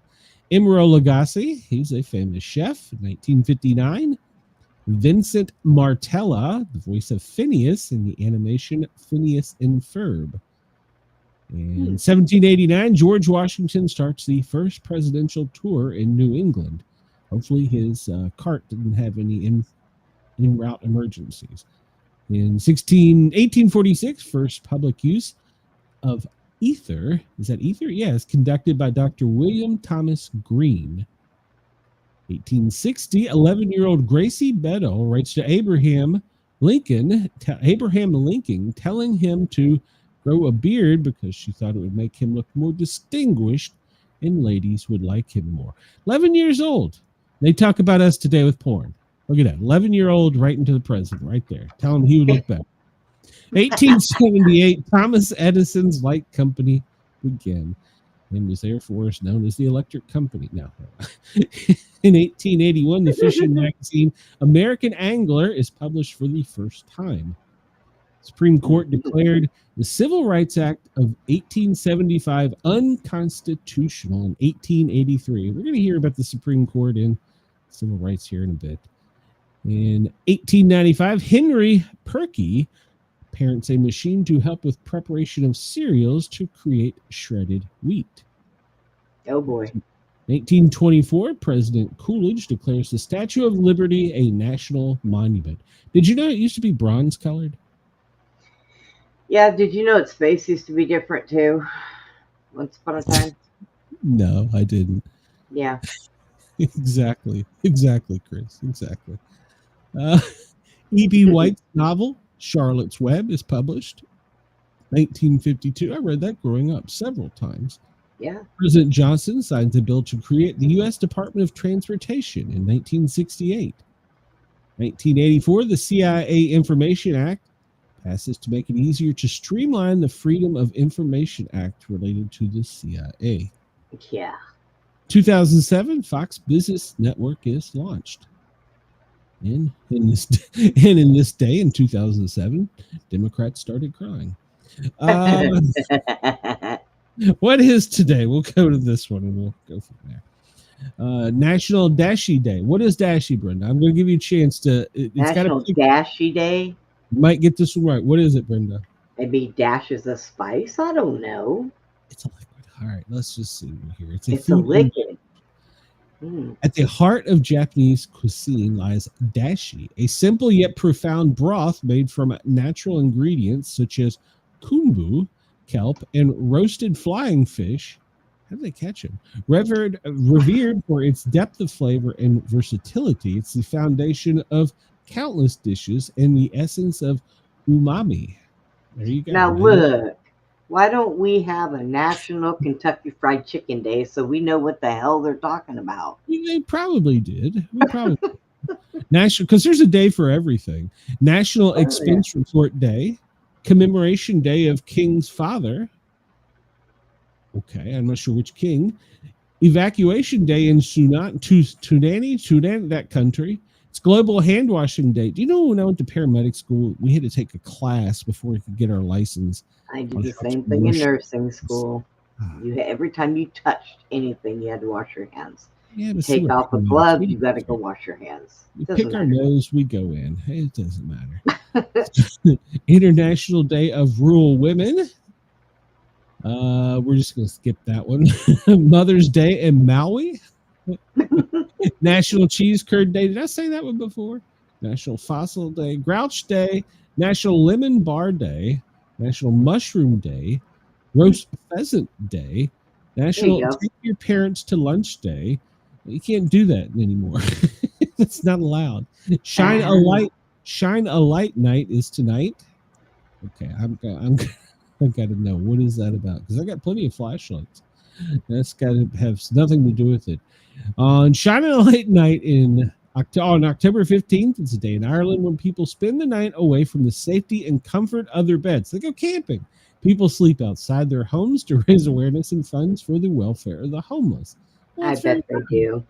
Emeril Lagasse, he's a famous chef, 1959. Vincent Martella, the voice of Phineas in the animation Phineas and Ferb. In 1789, George Washington starts the first presidential tour in New England. Hopefully his cart didn't have any en route emergencies. In 1846, first public use of ether. Is that ether? Yes, conducted by Dr. William Thomas Green. 1860, 11-year-old Gracie Bedell writes to Abraham Lincoln telling him to grow a beard because she thought it would make him look more distinguished and ladies would like him more. 11 years old. They talk about us today with porn. Look at that. 11-year-old writing to the president right there. Tell him he would look better. 1878, Thomas Edison's Light Company began. And was therefore known as the Electric Company. Now, in 1881, the fishing magazine American Angler is published for the first time. Supreme Court declared the Civil Rights Act of 1875 unconstitutional in 1883. We're going to hear about the Supreme Court and civil rights here in a bit. In 1895, Henry Perky parents a machine to help with preparation of cereals to create shredded wheat.
Oh boy.
1824, President Coolidge declares the Statue of Liberty a national monument. Did you know it used to be bronze colored?
Yeah, did you know its face used to be different too? Once upon a time?
No, I didn't.
Yeah.
Exactly, Chris. Exactly. E.B. White's novel, Charlotte's Web, is published. 1952. I read that growing up several times.
Yeah.
President Johnson signs a bill to create the U.S. Department of Transportation in 1968. 1984, the CIA Information Act passes to make it easier to streamline the Freedom of Information Act related to the CIA.
Yeah.
2007, Fox Business Network is launched. And in this day in 2007, Democrats started crying. What is today? We'll go to this one and we'll go from there. National Dashi Day. What is Dashi, Brenda? I'm going to give you a chance to. It's got
National
to.
Dashy Day.
You might get this one right. What is it, Brenda?
Maybe dash is a spice. I don't know.
It's a liquid. All right, let's just see here. It's
It's a
food
liquid. Mm.
At the heart of Japanese cuisine lies dashi, a simple yet profound broth made from natural ingredients such as kumbu, kelp, and roasted flying fish. How do they catch them? Revered for its depth of flavor and versatility, it's the foundation of countless dishes and the essence of umami. There you go.
Now look, why don't we have a National Kentucky Fried Chicken Day so we know what the hell they're talking about?
They probably did. We probably national, because there's a day for everything. National Expense Report Day, Commemoration Day of King's Father. Okay, I'm not sure which king. Evacuation Day in Sudan, that country. It's Global Hand Washing Day. Do you know when I went to paramedic school, we had to take a class before we could get our license?
I did the same thing in nursing school. Every time you touched anything, you had to wash your hands.
Yeah,
take off a glove, you got to go wash your hands.
We pick our nose, we go in. Hey, it doesn't matter. International Day of Rural Women. We're just going to skip that one. Mother's Day in Maui. National Cheese Curd Day. Did I say that one before? National Fossil Day. Grouch Day. National Lemon Bar Day. National Mushroom Day. Roast Pheasant Day. National Take Your Parents to Lunch Day. You can't do that anymore. It's not allowed. Shine a Light Night is tonight. Okay, I'm I got to know, what is that about? Because I got plenty of flashlights. That's got to have nothing to do with it. On Shine a Light Night on October 15th, it's a day in Ireland when people spend the night away from the safety and comfort of their beds. They go camping. People sleep outside their homes to raise awareness and funds for the welfare of the homeless. Well,
I bet they do.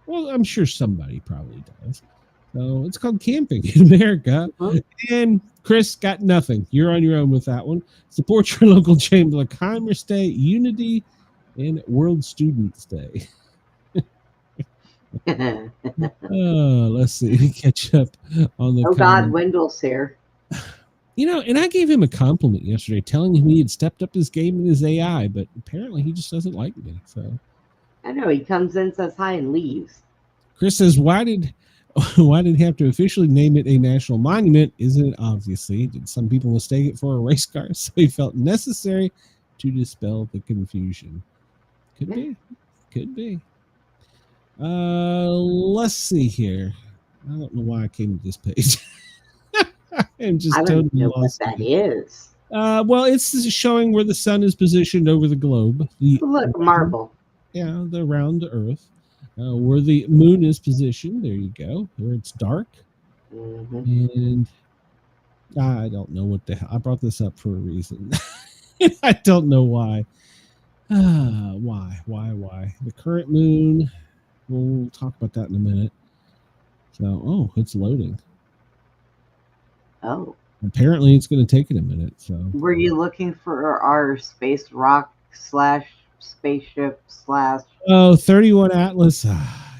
Well, I'm sure somebody probably does. So it's called camping in America. And Chris got nothing. You're on your own with that one. Support your local Chamber of Commerce Day, Unity, and World Students Day. Let's see. Catch up on the.
Oh God, Wendell's here.
You know, and I gave him a compliment yesterday, telling him he had stepped up his game in his AI, but apparently he just doesn't like me. So
I know he comes in, says hi, and leaves.
Chris says, "Why did he have to officially name it a national monument? Isn't it obviously? Did some people mistake it for a race car? So he felt necessary to dispel the confusion. Could be. Let's see here. I don't know why I came to this page. I'm just totally
know
lost.
What that is.
Well, it's showing where the sun is positioned over the globe.
Look, marble.
Yeah, around the Earth. Where the moon is positioned, there you go, where it's dark.
Mm-hmm.
And I don't know what the hell. I brought this up for a reason. I don't know why. Why? The current moon, we'll talk about that in a minute. So, it's loading.
Oh.
Apparently it's going to take it a minute. So,
were you looking for our space rock / spaceship /
31 Atlas.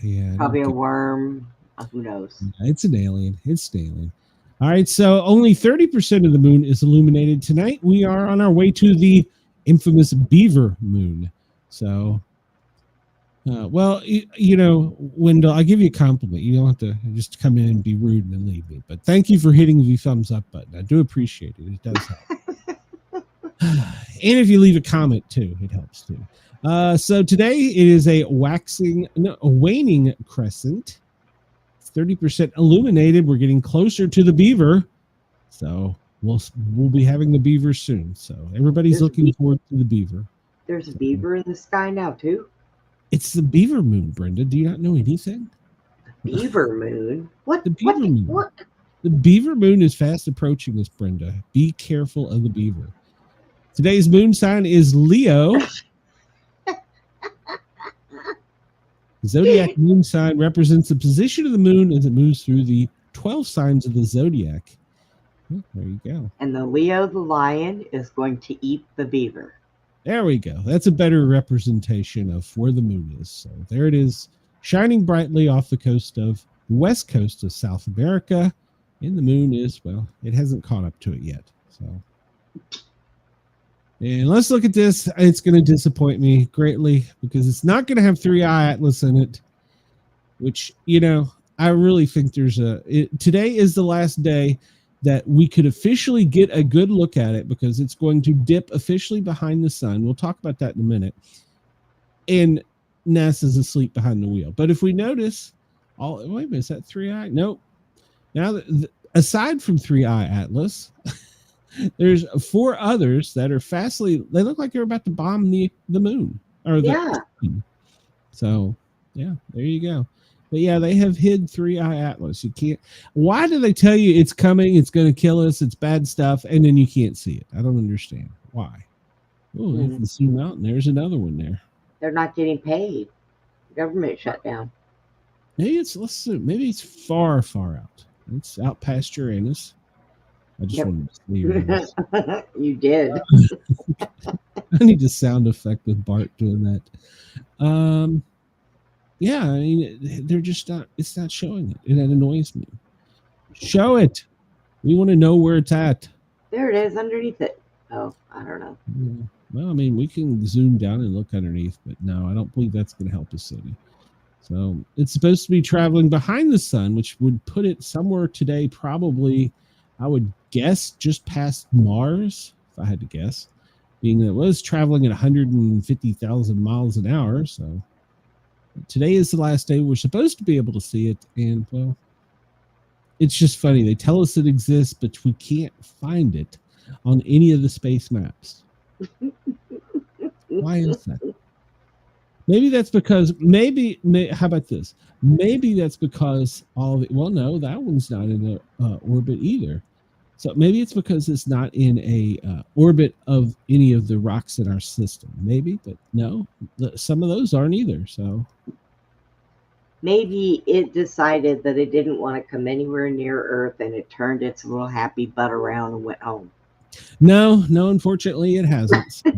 Yeah.
Probably a worm. Who knows?
It's an alien. All right, so only 30% of the moon is illuminated tonight. We are on our way to the infamous Beaver moon. So, Wendell, I'll give you a compliment. You don't have to just come in and be rude and then leave me. But thank you for hitting the thumbs up button. I do appreciate it. It does help. And if you leave a comment, too, it helps, too. So today it is a waning crescent. It's 30% illuminated. We're getting closer to the beaver. So we'll be having the beaver soon. So everybody's looking forward to the beaver.
There's a beaver in the sky now, too.
It's the beaver moon, Brenda. Do you not know anything?
Beaver moon? What?
The beaver moon.
What?
The beaver moon is fast approaching us, Brenda. Be careful of the beaver. Today's moon sign is Leo. The zodiac moon sign represents the position of the moon as it moves through the 12 signs of the zodiac. There you go.
And the Leo the lion is going to eat the beaver.
There we go. That's a better representation of where the moon is. So there it is, shining brightly off the coast of the west coast of South America. And the moon is, well, it hasn't caught up to it yet. So, and let's look at this. It's going to disappoint me greatly because it's not going to have 3i Atlas in it, which, you know, I really think today is the last day that we could officially get a good look at it because it's going to dip officially behind the sun. We'll talk about that in a minute. And NASA's asleep behind the wheel. But if we notice, wait a minute, is that 3i? Nope. Now, aside from 3i Atlas, there's 4 others that are fastly, they look like they're about to bomb the moon. So, yeah, there you go. But yeah, they have hid 3i Atlas. You can't. Why do they tell you it's coming? It's going to kill us. It's bad stuff, and then you can't see it. I don't understand why. Oh, they can zoom out, and there's another one there.
They're not getting paid. Government shutdown.
Maybe it's far, far out. It's out past Uranus. I just wanted to see Uranus.
You did.
I need a sound effect with Bart doing that. Yeah, I mean, they're just not, it's not showing it. And that annoys me. Show it. We want to know where it's at.
There it is underneath it. Oh, I don't know.
Yeah. Well, I mean, we can zoom down and look underneath, but no, I don't believe that's going to help us any. So it's supposed to be traveling behind the sun, which would put it somewhere today, probably, I would guess, just past Mars, if I had to guess, being that it was traveling at 150,000 miles an hour. So today is the last day we're supposed to be able to see it. And, well, it's just funny. They tell us it exists, but we can't find it on any of the space maps. Why is that? Maybe that's because, how about this? Maybe that's because no, that one's not in the orbit either. So maybe it's because it's not in a orbit of any of the rocks in our system. Maybe, but no, some of those aren't either. So
maybe it decided that it didn't want to come anywhere near Earth, and it turned its little happy butt around and went home.
No, unfortunately, it hasn't. So.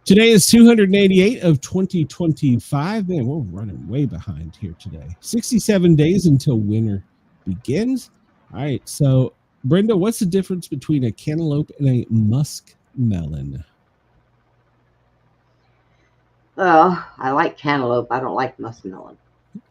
Today is 288 of 2025. Man, we're running way behind here today. 67 days until winter begins. All right, so Brenda, what's the difference between a cantaloupe and a muskmelon?
Well, I like cantaloupe. I don't like muskmelon.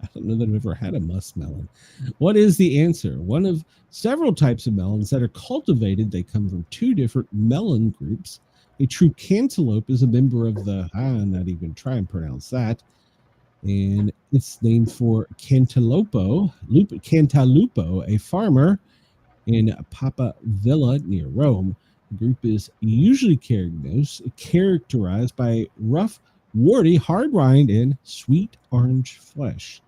I don't know that I've ever had a muskmelon. What is the answer? One of several types of melons that are cultivated. They come from 2 different melon groups. A true cantaloupe is a member of the, I'm not even trying to pronounce that. And it's named for Cantalupo, a farmer in Papa Villa near Rome. The group is usually characterized by rough, warty, hard rind, and sweet orange flesh.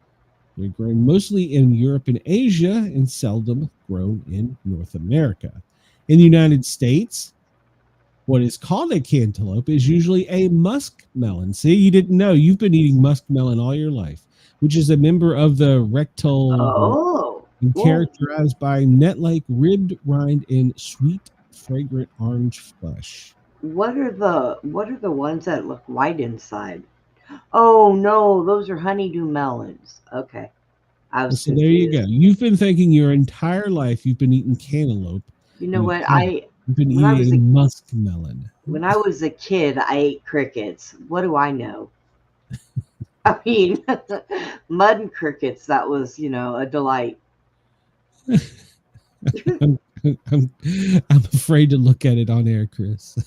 They're grown mostly in Europe and Asia and seldom grown in North America. In the United States, what is called a cantaloupe is usually a muskmelon. See, you didn't know. You've been eating muskmelon all your life, which is a member of the rectal and characterized by net-like ribbed rind and sweet, fragrant orange flesh.
What are the ones that look white inside? Oh no, those are honeydew melons. Okay.
So there you go. You've been thinking your entire life you've been eating cantaloupe.
You know what?
You've been eating muskmelon.
When I was a kid, I ate crickets. What do I know? I mean, mud and crickets, that was, a delight.
I'm afraid to look at it on air, Chris.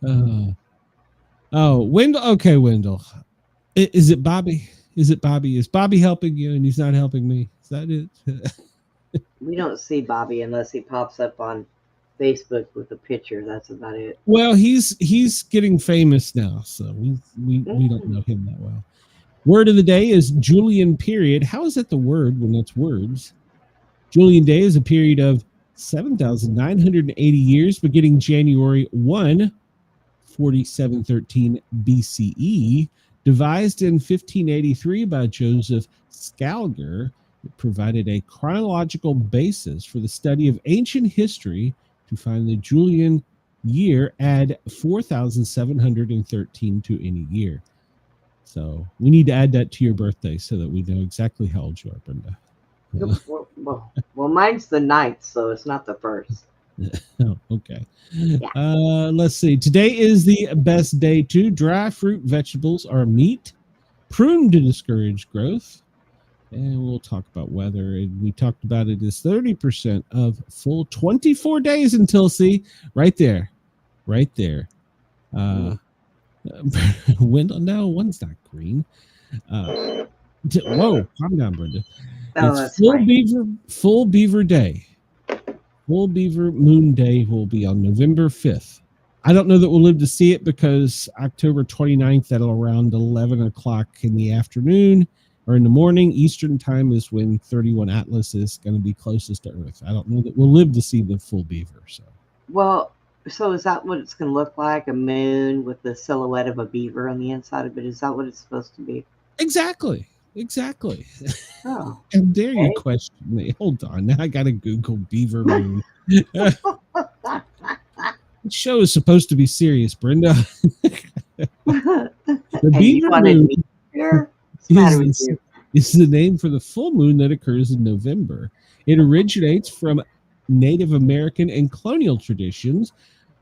Wendell. Okay, Wendell. Is it Bobby? Is Bobby helping you and he's not helping me? Is that it?
We don't see Bobby unless he pops up on Facebook with a picture. That's about it.
Well, he's getting famous now, so we don't know him that well. Word of the day is Julian period. How is that the word when it's words? Julian day is a period of 7,980 years, beginning January 1, 4713 BCE, devised in 1583 by Joseph Scaliger. It provided a chronological basis for the study of ancient history to find the Julian year, add 4,713 to any year. So we need to add that to your birthday so that we know exactly how old you are, Brenda.
Well, mine's the 9th, so it's not the 1st.
Oh, okay. Let's see. Today is the best day to dry fruit vegetables are meat, pruned to discourage growth. And we'll talk about weather. And we talked about it is 30% of full 24 days until, see, right there. No, one's not green. Whoa, calm down, Brenda. It's full beaver day. Full beaver moon day will be on November 5th. I don't know that we'll live to see it because October 29th at around 11 o'clock in the afternoon or in the morning Eastern time is when 31 Atlas is going to be closest to Earth. I don't know that we'll live to see the full beaver.
So is that what it's going to look like? A moon with the silhouette of a beaver on the inside of it? Is that what it's supposed to be?
Exactly.
Oh,
How dare you question me? Hold on. Now I got to Google beaver moon. The show is supposed to be serious, Brenda. The beaver moon is the name for the full moon that occurs in November. It originates from Native American and colonial traditions.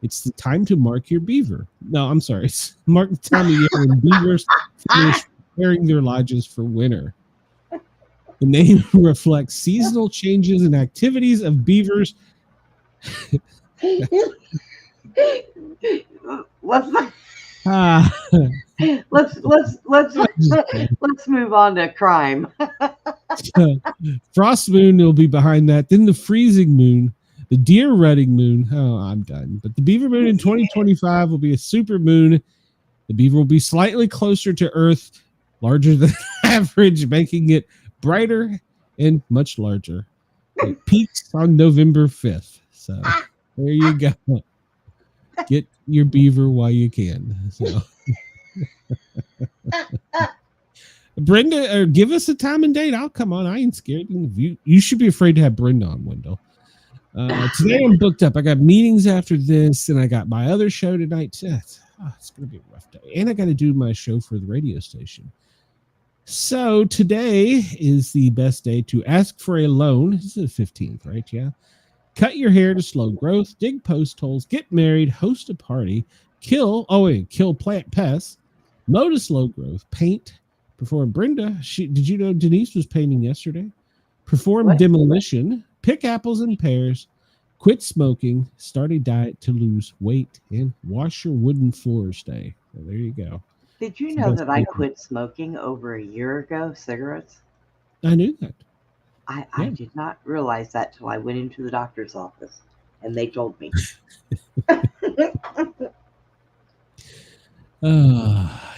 It's the time to mark your beaver. No, I'm sorry. It's mark the time of year when beavers finish preparing their lodges for winter. The name reflects seasonal changes and activities of beavers.
Let's move on to crime.
Frost moon will be behind that. Then the freezing moon, the deer rutting moon. Oh, I'm done. But the beaver moon in 2025 will be a super moon. The beaver will be slightly closer to Earth, larger than average, making it brighter and much larger. It peaks on November 5th. So there you go. Get your beaver while you can. So. Brenda, give us a time and date. I'll come on. I ain't scared. You should be afraid to have Brenda on, Wendell. Today I'm booked up. I got meetings after this, and I got my other show tonight. It's going to be a rough day. And I got to do my show for the radio station. So today is the best day to ask for a loan. This is the 15th, right? Yeah. Cut your hair to slow growth, dig post holes, get married, host a party, kill plant pests, mow to slow growth, paint, perform. Brenda, did you know Denise was painting yesterday? Perform demolition, pick apples and pears, quit smoking, start a diet to lose weight, and wash your wooden floors day. So there you go.
Did you know that I quit smoking over a year ago, cigarettes?
I knew that.
I did not realize that till I went into the doctor's office and they told me.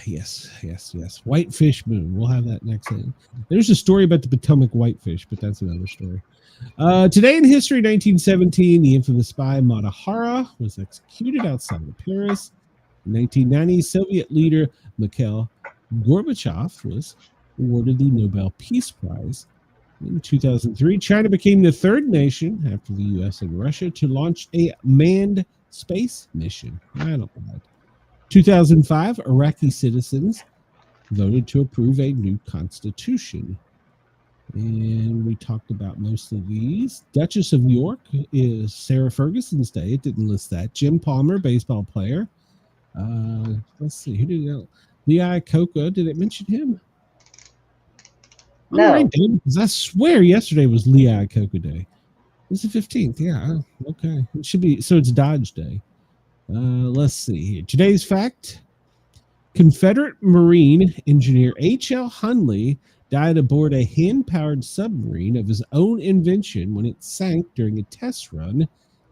Yes. Whitefish moon. We'll have that next thing. There's a story about the Potomac whitefish, but that's another story. Today in history, 1917, the infamous spy Mata Hari was executed outside of Paris. In 1990, Soviet leader Mikhail Gorbachev was awarded the Nobel Peace Prize. In 2003, China became the third nation after the U.S. and Russia to launch a manned space mission. I don't know. 2005, Iraqi citizens voted to approve a new constitution. And we talked about most of these. Duchess of York is Sarah Ferguson's day. It didn't list that. Jim Palmer, baseball player. Let's see. Who did it? Lee Iacocca. Did it mention him? No.
Because I swear yesterday was Lee Iacocca Day. It's the 15th. Yeah. Okay. It should be. So it's Dodge Day. Let's see here. Today's fact. Confederate Marine engineer H.L. Hunley died aboard a hand-powered submarine of his own invention when it sank during a test run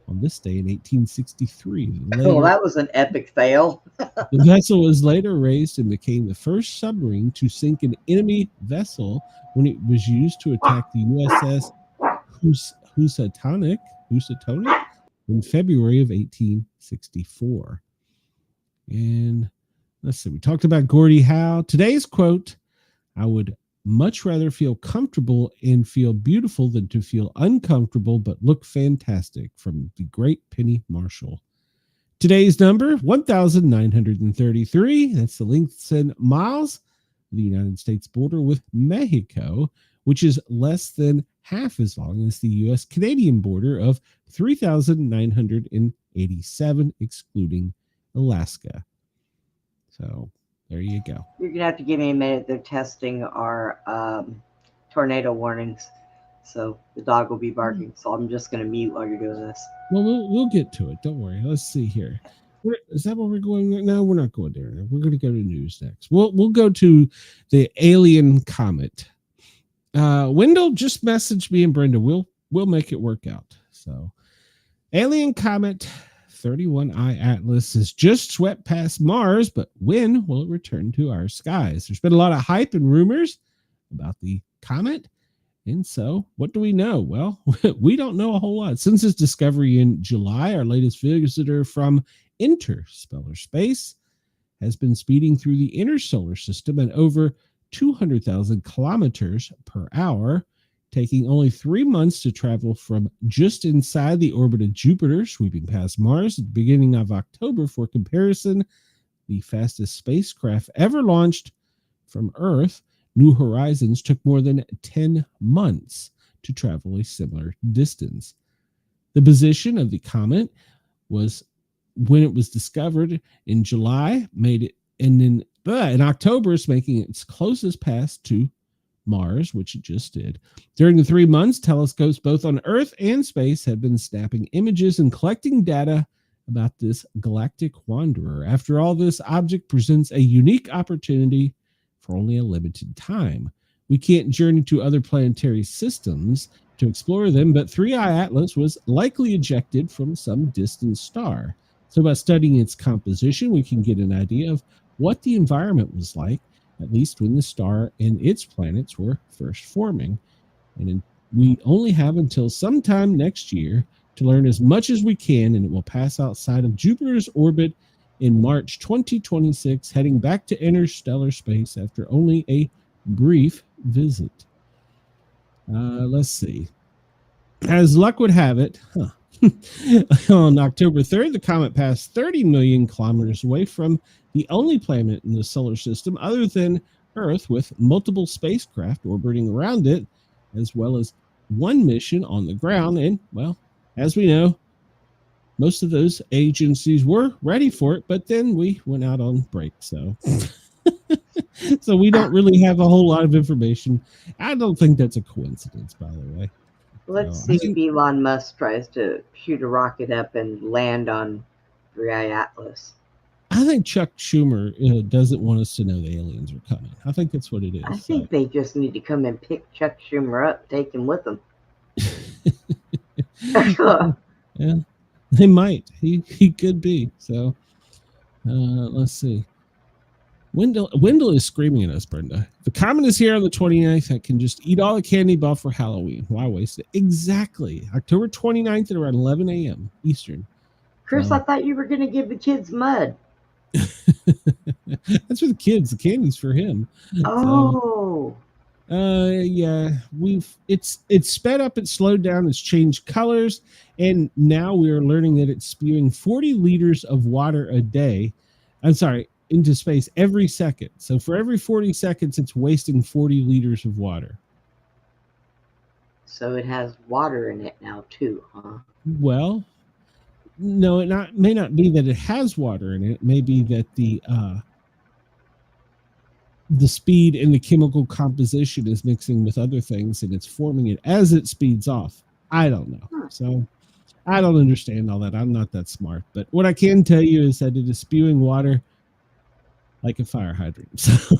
on this day in 1863.
Well, that was an epic fail.
The vessel was later raised and became the first submarine to sink an enemy vessel when it was used to attack the USS Housatonic in February of 1864. And let's see, we talked about Gordie Howe. Today's quote, I would much rather feel comfortable and feel beautiful than to feel uncomfortable but look fantastic, from the great Penny Marshall. Today's number, 1,933. That's the length in miles of the United States border with Mexico, which is less than half as long as the U.S.-Canadian border of 3,987, excluding Alaska. So there you go.
You're going to have to give me a minute. They're testing our tornado warnings. So the dog will be barking. So I'm just going to mute while you're doing this.
Well, we'll get to it. Don't worry. Let's see here. Is that where we're going? No, we're not going there. We're going to go to news next. We'll go to the alien comet. Wendell just messaged me and Brenda. We'll make it work out. So, alien comet 31I Atlas has just swept past Mars, but when will it return to our skies? There's been a lot of hype and rumors about the comet. And so, what do we know? Well, we don't know a whole lot. Since its discovery in July, our latest visitor from interstellar space has been speeding through the inner solar system at over 200,000 kilometers per hour, taking only 3 months to travel from just inside the orbit of Jupiter, sweeping past Mars at the beginning of October. For comparison, the fastest spacecraft ever launched from Earth, New Horizons, took more than 10 months to travel a similar distance. The position of the comet was, when it was discovered in July, made it, and then in October, it's making its closest pass to Mars, which it just did. During the 3 months, telescopes both on Earth and space have been snapping images and collecting data about this galactic wanderer. After all, this object presents a unique opportunity for only a limited time. We can't journey to other planetary systems to explore them, but 3I Atlas was likely ejected from some distant star. So by studying its composition, we can get an idea of what the environment was like, at least when the star and its planets were first forming. And we only have until sometime next year to learn as much as we can, and it will pass outside of Jupiter's orbit in March 2026, heading back to interstellar space after only a brief visit. Let's see. As luck would have it, on October 3rd, the comet passed 30 million kilometers away from the only planet in the solar system other than Earth, with multiple spacecraft orbiting around it, as well as one mission on the ground. And, well, as we know, most of those agencies were ready for it, but then we went out on break. So so we don't really have a whole lot of information. I don't think that's a coincidence, by the way.
Let's see if Elon Musk tries to shoot a rocket up and land on 3I Atlas.
I think Chuck Schumer doesn't want us to know the aliens are coming. I think that's what it is.
I think they just need to come and pick Chuck Schumer up, take him with them.
Yeah. They might. He could be. So let's see. Wendell is screaming at us, Brenda. The comet is here on the 29th. I can just eat all the candy bar for Halloween. Why waste it? Exactly. October 29th at around 11 a.m. Eastern.
Chris, I thought you were going to give the kids mud.
That's for the kids. The candy's for him.
Oh.
Yeah, it's sped up, it's slowed down, it's changed colors, and now we're learning that it's spewing 40 liters of water a day. I'm sorry, into space every second. So for every 40 seconds, it's wasting 40 liters of water.
So it has water in it now too, huh?
Well, no, may not be that it has water in it. It may be that the speed and the chemical composition is mixing with other things, and it's forming it as it speeds off. I don't know. So I don't understand all that. I'm not that smart. But what I can tell you is that it is spewing water like a fire hydrant. So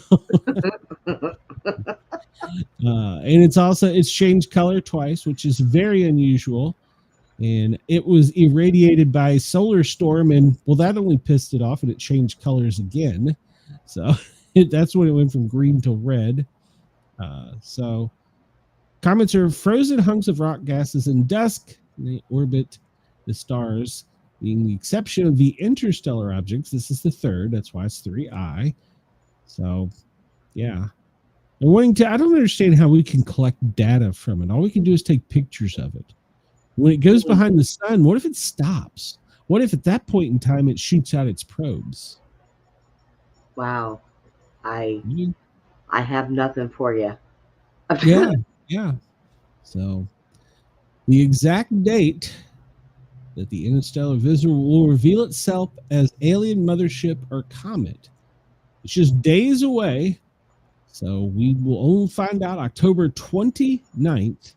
and it's changed color twice, which is very unusual. And it was irradiated by a solar storm, and well, that only pissed it off, and it changed colors again. So that's when it went from green to red. So comets are frozen hunks of rock gases in dusk, and they orbit the stars, being the exception of the interstellar objects. This is the third. That's why it's 3I. So, yeah. I don't understand how we can collect data from it. All we can do is take pictures of it. When it goes behind the sun, what if it stops? What if at that point in time it shoots out its probes?
Wow. I
Mhm.
I have nothing for you.
Yeah, yeah. So the exact date that the interstellar visitor will reveal itself as alien mothership or comet. It's just days away. So we will only find out October 29th.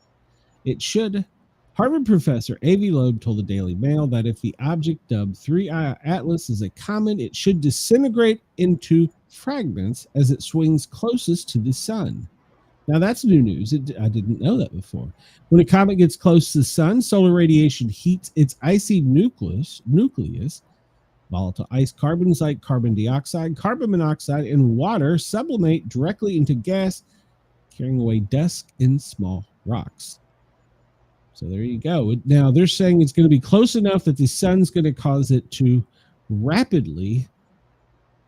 It should. Harvard professor Avi Loeb told the Daily Mail that if the object dubbed 3I Atlas is a comet, it should disintegrate into fragments as it swings closest to the sun. Now that's new news. I didn't know that before. When a comet gets close to the sun, solar radiation heats its icy nucleus. Volatile ice carbons like carbon dioxide, carbon monoxide, and water sublimate directly into gas, carrying away dust and small rocks. So there you go. Now they're saying it's going to be close enough that the sun's going to cause it to rapidly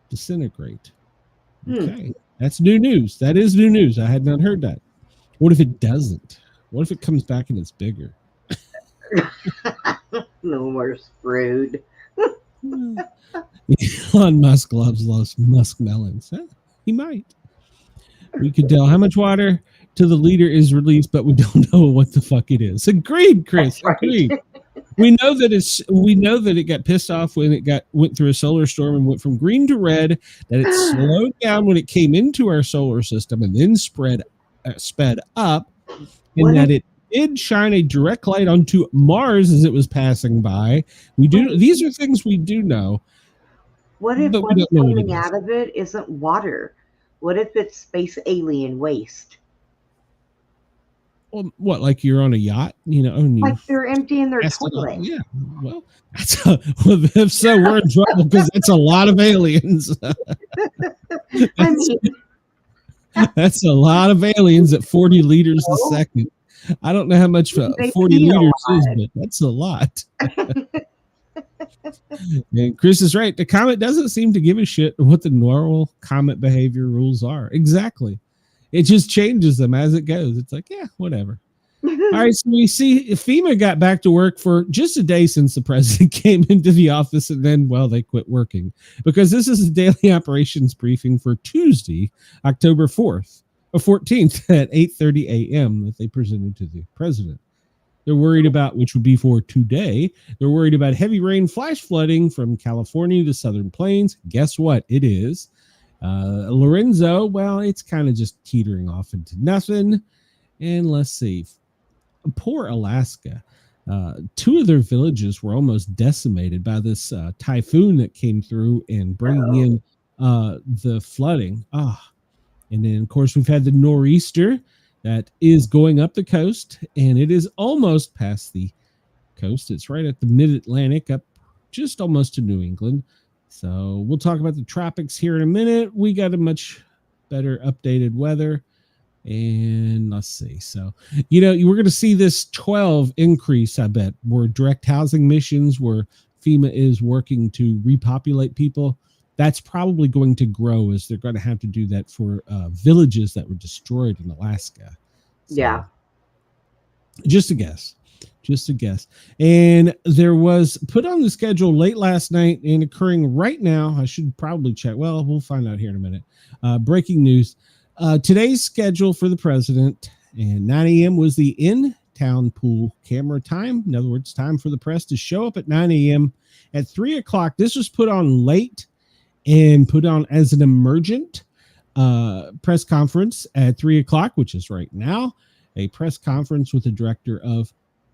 disintegrate. Okay. That's new news. That is new news. I had not heard that. What if it doesn't? What if it comes back and it's bigger?
No, we're screwed.
Elon Musk loves muskmelons. Huh? He might. We could tell how much water to the leader is released, but we don't know what the fuck it is. Agreed, Chris.
That's right.
Agreed. We know that it got pissed off when it went through a solar storm and went from green to red, that it slowed down when it came into our solar system and then sped up, and that it did shine a direct light onto Mars as it was passing by. These are things we do know.
What if what's coming out of it isn't water? What if it's space alien waste?
Well, what, like you're on a yacht,
Like they're emptying their toilet.
Yeah. Well, if so, we're in trouble because that's a lot of aliens. That's a lot of aliens at 40 liters a second. I don't know how much 40 liters is, but that's a lot. And Chris is right. The comet doesn't seem to give a shit what the normal comet behavior rules are. Exactly. It just changes them as it goes. It's like, yeah, whatever. All right, so we see FEMA got back to work for just a day since the president came into the office, and then, well, they quit working because this is a daily operations briefing for Tuesday, October 4th or 14th at 8:30 a.m. that they presented to the president. They're worried about, which would be for today, they're worried about heavy rain, flash flooding from California to southern plains. Guess what? It is. Lorenzo, well, it's kind of just teetering off into nothing. And let's see. Poor Alaska. Two of their villages were almost decimated by this typhoon that came through and bringing in the flooding. And then, of course, we've had the nor'easter that is going up the coast, and it is almost past the coast. It's right at the mid-Atlantic, up just almost to New England. So we'll talk about the tropics here in a minute. We got a much better updated weather. And let's see. So, we're going to see this 12 increase, I bet, where direct housing missions, where FEMA is working to repopulate people. That's probably going to grow as they're going to have to do that for villages that were destroyed in Alaska. So,
yeah.
Just a guess. And there was put on the schedule late last night and occurring right now. I should probably check. Well, we'll find out here in a minute. Breaking news. Today's schedule for the president, and 9 a.m. was the in-town pool camera time. In other words, time for the press to show up at 9 a.m. At 3 o'clock, this was put on late and put on as an emergent press conference at 3 o'clock, which is right now, a press conference with the director of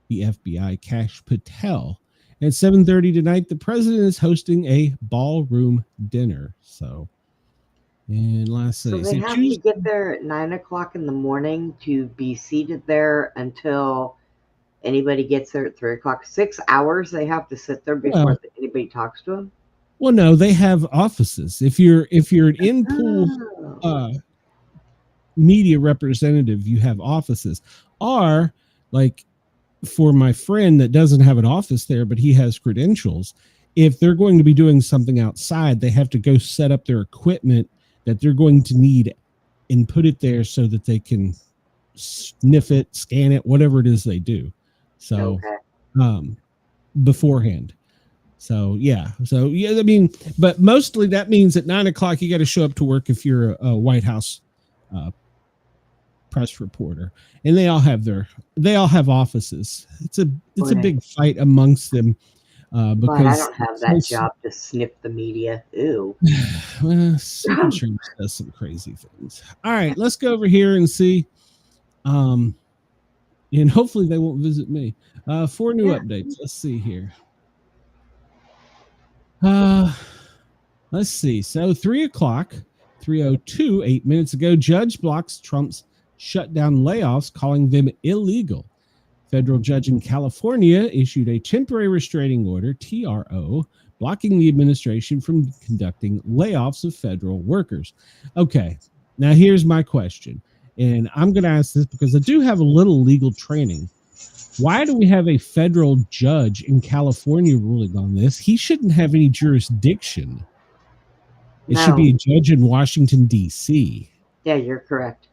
the FBI, Kash Patel. At 7:30 tonight, the president is hosting a ballroom dinner. So they have
to get there at 9 o'clock in the morning to be seated there until anybody gets there at 3 o'clock. 6 hours they have to sit there before anybody talks to them.
Well, no, they have offices. If you're an in-pool media representative, you have offices. Or, like, for my friend that doesn't have an office there, but he has credentials, if they're going to be doing something outside, they have to go set up their equipment that they're going to need and put it there so that they can sniff it, scan it, whatever it is they do. So, beforehand. So yeah, I mean, but mostly that means at 9 o'clock you got to show up to work if you're a White House press reporter, and they all have offices. It's a big fight amongst them because
But I don't have that job to sniff the media. Ew.
Secret Insurance does some crazy things. All right, let's go over here and see. And hopefully they won't visit me. 4 new updates. Let's see here. Let's see. So 3 o'clock, 3:02, 8 minutes ago, judge blocks Trump's shutdown layoffs, calling them illegal. Federal judge in California issued a temporary restraining order, TRO, blocking the administration from conducting layoffs of federal workers. Okay, now here's my question, and I'm going to ask this because I do have a little legal training. Why do we have a federal judge in California ruling on this? He shouldn't have any jurisdiction. It should be a judge in Washington, D.C.
Yeah, you're correct.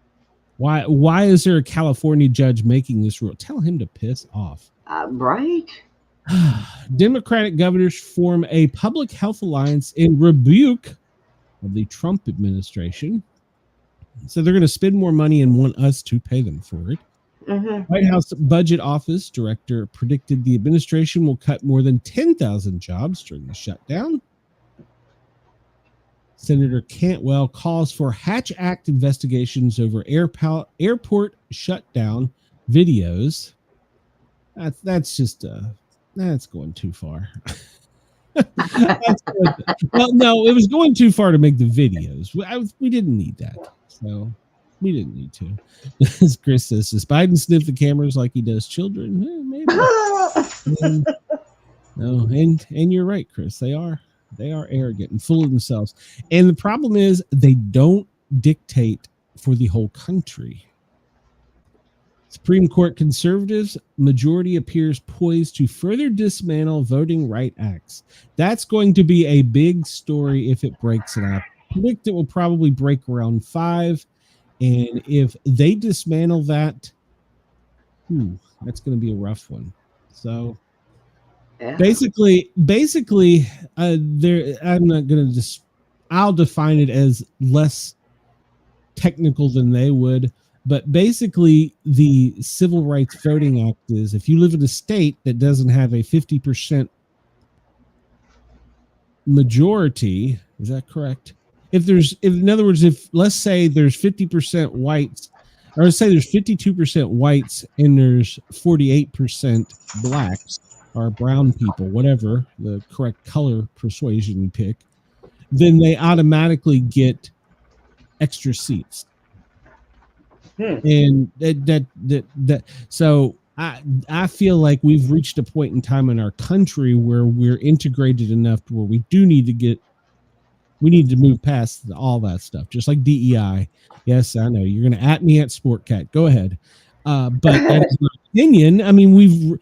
Why is there a California judge making this rule? Tell him to piss off.
Right?
Democratic governors form a public health alliance in rebuke of the Trump administration. So they're going to spend more money and want us to pay them for it. Mm-hmm. White House Budget Office director predicted the administration will cut more than 10,000 jobs during the shutdown. Senator Cantwell calls for Hatch Act investigations over airport shutdown videos. That's going too far. Well, no, it was going too far to make the videos. We didn't need that. So we didn't need to. As Chris says, does Biden sniff the cameras like he does children? Maybe. No, and you're right, Chris. They are arrogant and full of themselves. And the problem is they don't dictate for the whole country. Supreme Court conservatives majority appears poised to further dismantle voting right acts. That's going to be a big story if it breaks, and I predict it will probably break around 5. And if they dismantle that, that's going to be a rough one. So basically, I'm not going to just. I'll define it as less technical than they would. But basically, the Civil Rights Voting Act is if you live in a state that doesn't have a 50% majority, is that correct? In other words, if let's say there's 50% whites, or let's say there's 52% whites and there's 48% blacks or brown people, whatever the correct color persuasion you pick, then they automatically get extra seats. And that so I feel like we've reached a point in time in our country where we're integrated enough to where we need to move past all that stuff, just like DEI. Yes, I know you're going to at me at Sportcat. Go ahead. But that is my opinion. I mean,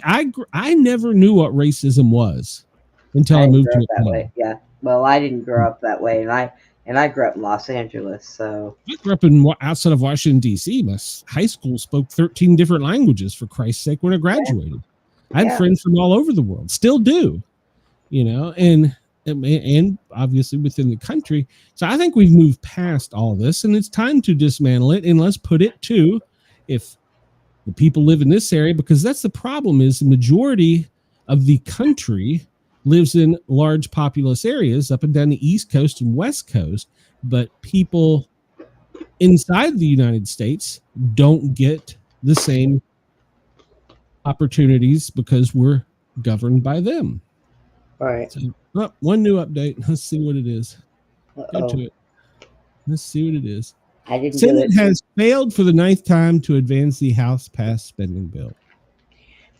I never knew what racism was until I moved to
that way. Yeah. Well, I didn't grow up that way, and I grew up in Los Angeles, so
I grew up outside of Washington, D.C. My high school spoke 13 different languages, for Christ's sake, when I graduated. I had friends from all over the world, still do, and obviously within the country. So I think we've moved past all this, and it's time to dismantle it, and let's put it to if the people live in this area, because that's the problem is the majority of the country lives in large populous areas up and down the East Coast and West Coast, but people inside the United States don't get the same opportunities because we're governed by them.
All right.
So, one new update. Let's see what it is. Go to it. Let's see what it is. Senate has failed for the 9th time to advance the House-passed spending bill.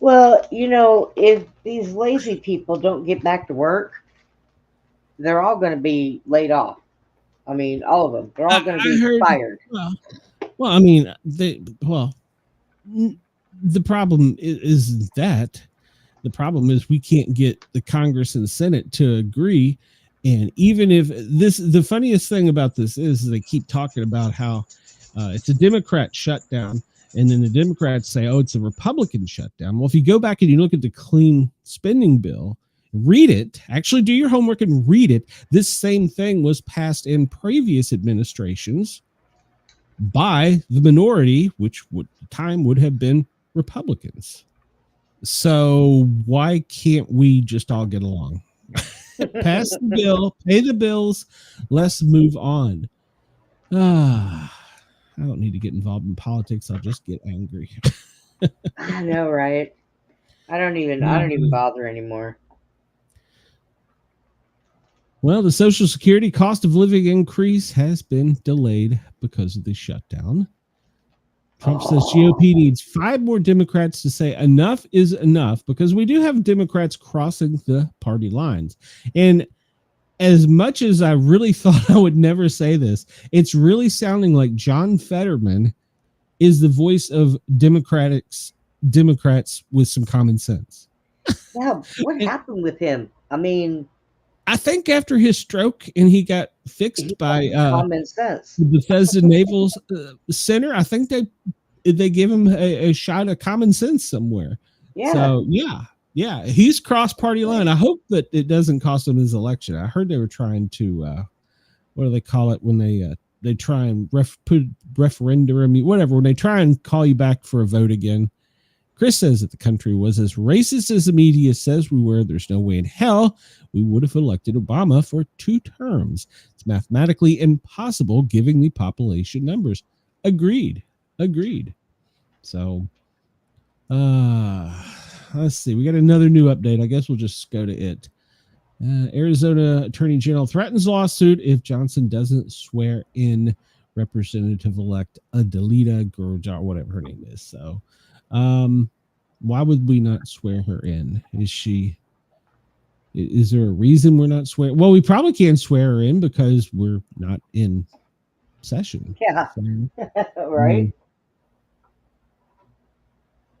Well, if these lazy people don't get back to work, they're all going to be laid off. I mean, all of them. They're all going to be fired.
Well, I mean, the problem is that. The problem is we can't get the Congress and Senate to agree. And even if the funniest thing about this is they keep talking about how it's a Democrat shutdown. And then the Democrats say, it's a Republican shutdown. Well, if you go back and you look at the clean spending bill, Read it. Actually, do your homework and read it. This same thing was passed in previous administrations by the minority, which would time would have been Republicans. So why can't we just all get along? Pass the bill, pay the bills, let's move on. I don't need to get involved in politics. I'll just get angry.
I know, right? I don't even bother anymore.
Well, the Social Security cost of living increase has been delayed because of the shutdown. Trump says GOP needs 5 more Democrats to say enough is enough, because we do have Democrats crossing the party lines. And as much as I really thought I would never say this, it's really sounding like John Fetterman is the voice of Democrats with some common sense.
Yeah, what happened with him? I mean,
I think after his stroke and he got fixed by
common sense.
the Bethesda Naval Center, I think they give him a shot of common sense somewhere.
Yeah.
So yeah, he's cross party line. I hope that it doesn't cost him his election. I heard they were trying to what do they call it when they try and put referendum, whatever, when they try and call you back for a vote again. Chris says that the country was as racist as the media says we were. There's no way in hell we would have elected Obama for 2 terms. It's mathematically impossible given the population numbers. Agreed. So, let's see. We got another new update. I guess we'll just go to it. Arizona Attorney General threatens lawsuit if Johnson doesn't swear in Representative-elect Adelita Gurjar, whatever her name is. So, why would we not swear her in? Is there a reason we're not swearing? Well, we probably can't swear her in because we're not in session.
Yeah.
So,
right.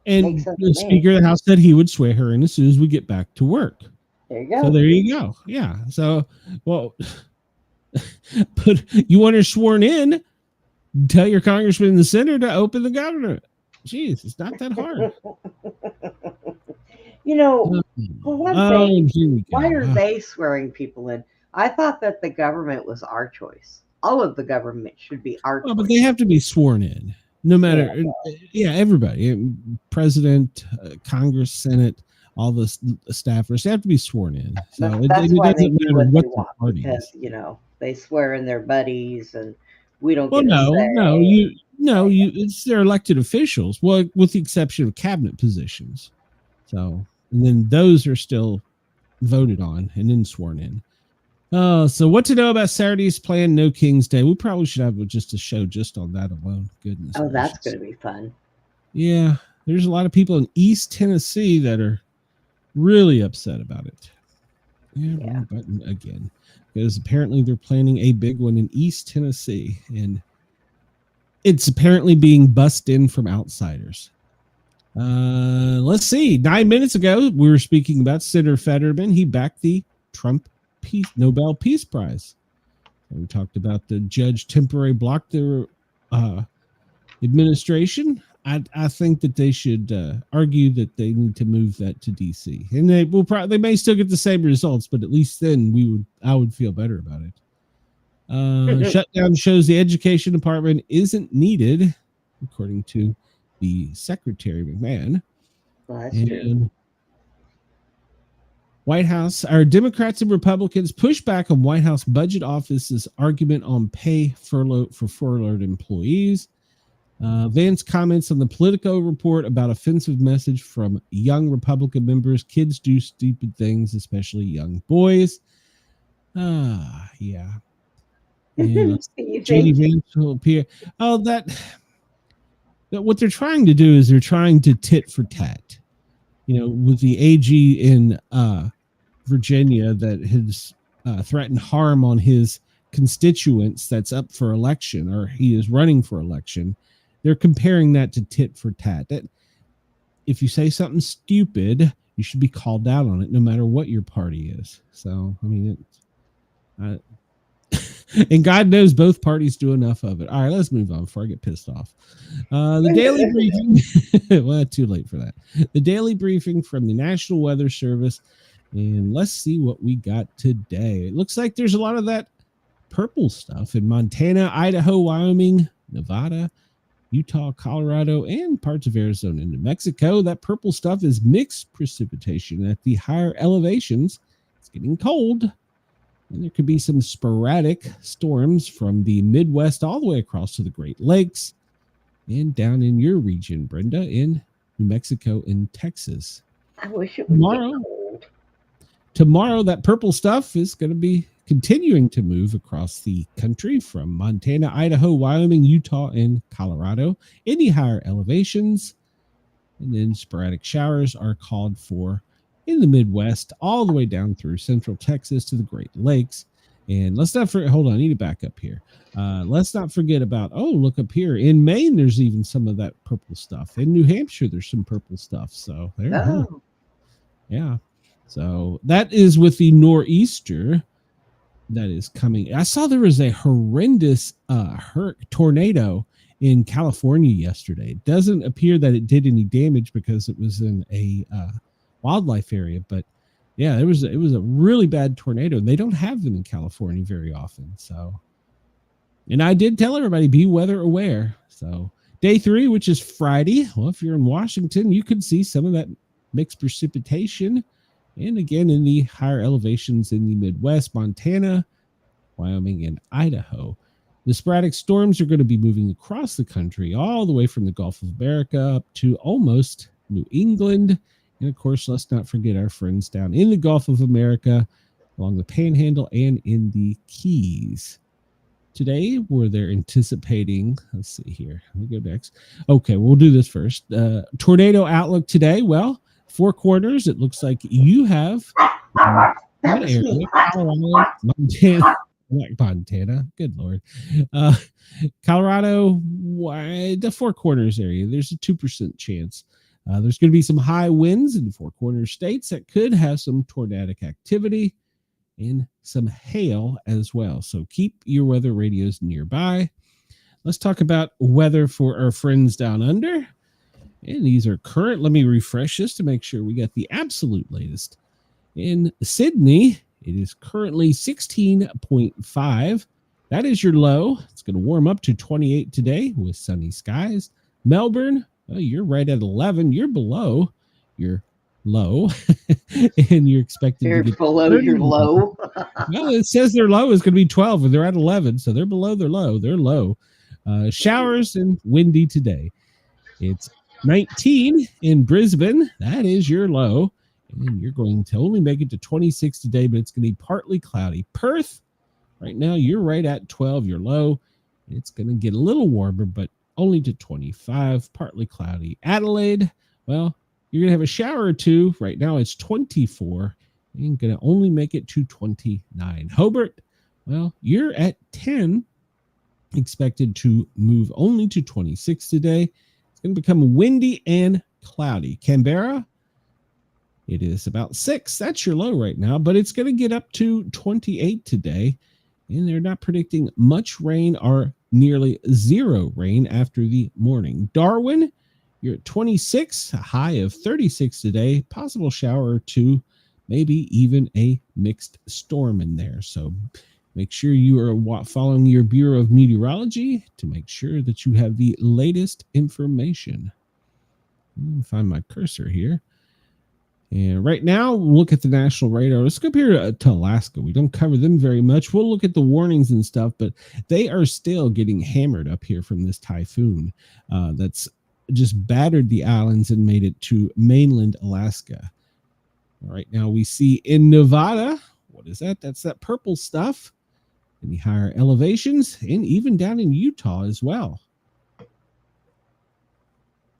And the Speaker of the House said he would swear her in as soon as we get back to work.
There you go.
So there you go. Yeah. So, well, but you want her sworn in, tell your congressman in the Senate to open the government. Jeez, it's not that hard.
You know, for one thing, why are they swearing people in? I thought that the government was our choice. All of the government should be our choice.
But they have to be sworn in, no matter. Yeah, everybody, President, Congress, Senate, all the staffers, they have to be sworn in. So
that's why they do what
what
they want,
party
because
is.
they swear in their buddies, and we don't.
Well,
no,
it's their elected officials. Well, with the exception of cabinet positions. So, and then those are still voted on and then sworn in. So what to know about Saturday's planned No King's Day? We probably should have just a show just on that alone. Goodness.
Oh, that's going to be fun.
Yeah, there's a lot of people in East Tennessee that are really upset about it. Yeah. Wrong button again. Because apparently they're planning a big one in East Tennessee, and it's apparently being bussed in from outsiders. Let's see. 9 minutes ago, we were speaking about Senator Fetterman. He backed the Trump Nobel Peace Prize. And we talked about the judge temporarily blocked the administration. I think that they should argue that they need to move that to DC, and they may still get the same results, but at least then I would feel better about it. Shutdown shows the education department isn't needed, according to the Secretary McMahon.
Well, that's true.
White House, our Democrats and Republicans push back on White House Budget Office's argument on pay furlough for furloughed employees. Vance comments on the Politico report about offensive message from young Republican members. Kids do stupid things, especially young boys. Yeah. J.D. Vance will appear. Oh, that what they're trying to do is they're trying to tit for tat. With the AG in Virginia that has threatened harm on his constituents that's up for election, or he is running for election. They're comparing that to tit for tat. That if you say something stupid, you should be called out on it, no matter what your party is. So, I mean, and God knows both parties do enough of it. All right, let's move on before I get pissed off. The daily briefing. Well, too late for that. The daily briefing from the National Weather Service And let's see what we got today. It looks like there's a lot of that purple stuff in Montana, Idaho, Wyoming, Nevada, Utah, Colorado, and parts of Arizona and New Mexico. That purple stuff is mixed precipitation at the higher elevations. It's getting cold, and there could be some sporadic storms from the Midwest all the way across to the Great Lakes and down in your region, Brenda, in New Mexico and Texas.
I wish it would get cold.
Tomorrow, that purple stuff is going to be continuing to move across the country from Montana, Idaho, Wyoming, Utah, and Colorado, any higher elevations. And then sporadic showers are called for in the Midwest, all the way down through central Texas to the Great Lakes. And let's not forget, hold on, I need to back up here. Let's not forget about, look up here. In Maine, there's even some of that purple stuff. In New Hampshire, there's some purple stuff. So there. Yeah. So that is with the nor'easter that is coming. I saw there was a horrendous tornado in California yesterday. It doesn't appear that it did any damage because it was in a wildlife area, but yeah, it was a really bad tornado. They don't have them in California very often. So, and I did tell everybody, be weather aware. So day 3, which is Friday. Well, if you're in Washington, you could see some of that mixed precipitation. And again, in the higher elevations in the Midwest, Montana, Wyoming, and Idaho. The sporadic storms are going to be moving across the country, all the way from the Gulf of America up to almost New England. And of course, let's not forget our friends down in the Gulf of America, along the Panhandle and in the Keys. Today, where they're anticipating, let's see here. Let me go next. Okay, we'll do this first. Tornado outlook today. Well, Four Corners, it looks like you have that area, Colorado, Montana, good Lord. Colorado, the Four Corners area, there's a 2% chance. There's going to be some high winds in the Four Corners states that could have some tornadic activity and some hail as well. So keep your weather radios nearby. Let's talk about weather for our friends down under. And these are current. Let me refresh this to make sure we got the absolute latest. In Sydney, it is currently 16.5. That is your low. It's going to warm up to 28 today with sunny skies. Melbourne, you're right at 11. You're below your low. And you're expected to get
below 30. Your low.
Well, it says their low is going to be 12, and they're at 11. So they're below their low. They're low. Showers and windy today. It's 19 in Brisbane. That is your low. And you're going to only make it to 26 today, but it's going to be partly cloudy. Perth, right now, you're right at 12. You're low. It's going to get a little warmer, but only to 25, partly cloudy. Adelaide, well, you're going to have a shower or two. Right now, it's 24. And going to only make it to 29. Hobart, well, you're at 10. Expected to move only to 26 today. Going to become windy and cloudy. Canberra, it is about 6. That's your low right now, but it's going to get up to 28 today, and they're not predicting much rain or nearly zero rain after the morning. Darwin, you're at 26, a high of 36 today, possible shower or two, maybe even a mixed storm in there. So make sure you are following your Bureau of Meteorology to make sure that you have the latest information. Let me find my cursor here. And right now, we'll look at the national radar. Let's go up here to Alaska. We don't cover them very much. We'll look at the warnings and stuff, but they are still getting hammered up here from this typhoon that's just battered the islands and made it to mainland Alaska. Right now, we see in Nevada, what is that? That's that purple stuff. In the higher elevations, and even down in Utah as well.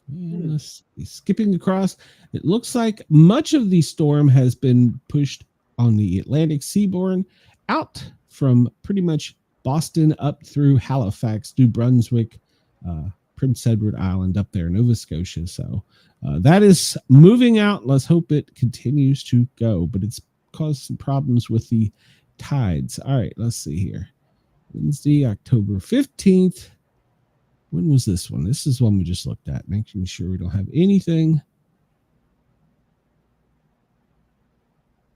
And skipping across, it looks like much of the storm has been pushed on the Atlantic seaboard out from pretty much Boston up through Halifax, New Brunswick, Prince Edward Island up there, Nova Scotia. So that is moving out. Let's hope it continues to go, but it's caused some problems with the tides. All right, let's see here. Wednesday, October 15th. When was this one? This is one we just looked at, making sure we don't have anything.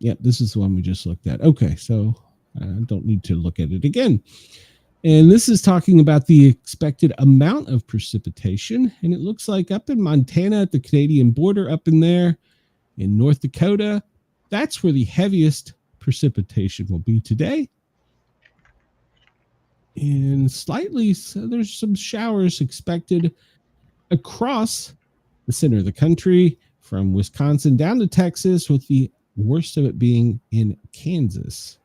Yep, this is the one we just looked at. Okay, so I don't need to look at it again. And this is talking about the expected amount of precipitation. And it looks like up in Montana at the Canadian border, up in there in North Dakota, that's where the heaviest precipitation will be today. And slightly, so there's some showers expected across the center of the country from Wisconsin down to Texas, with the worst of it being in Kansas.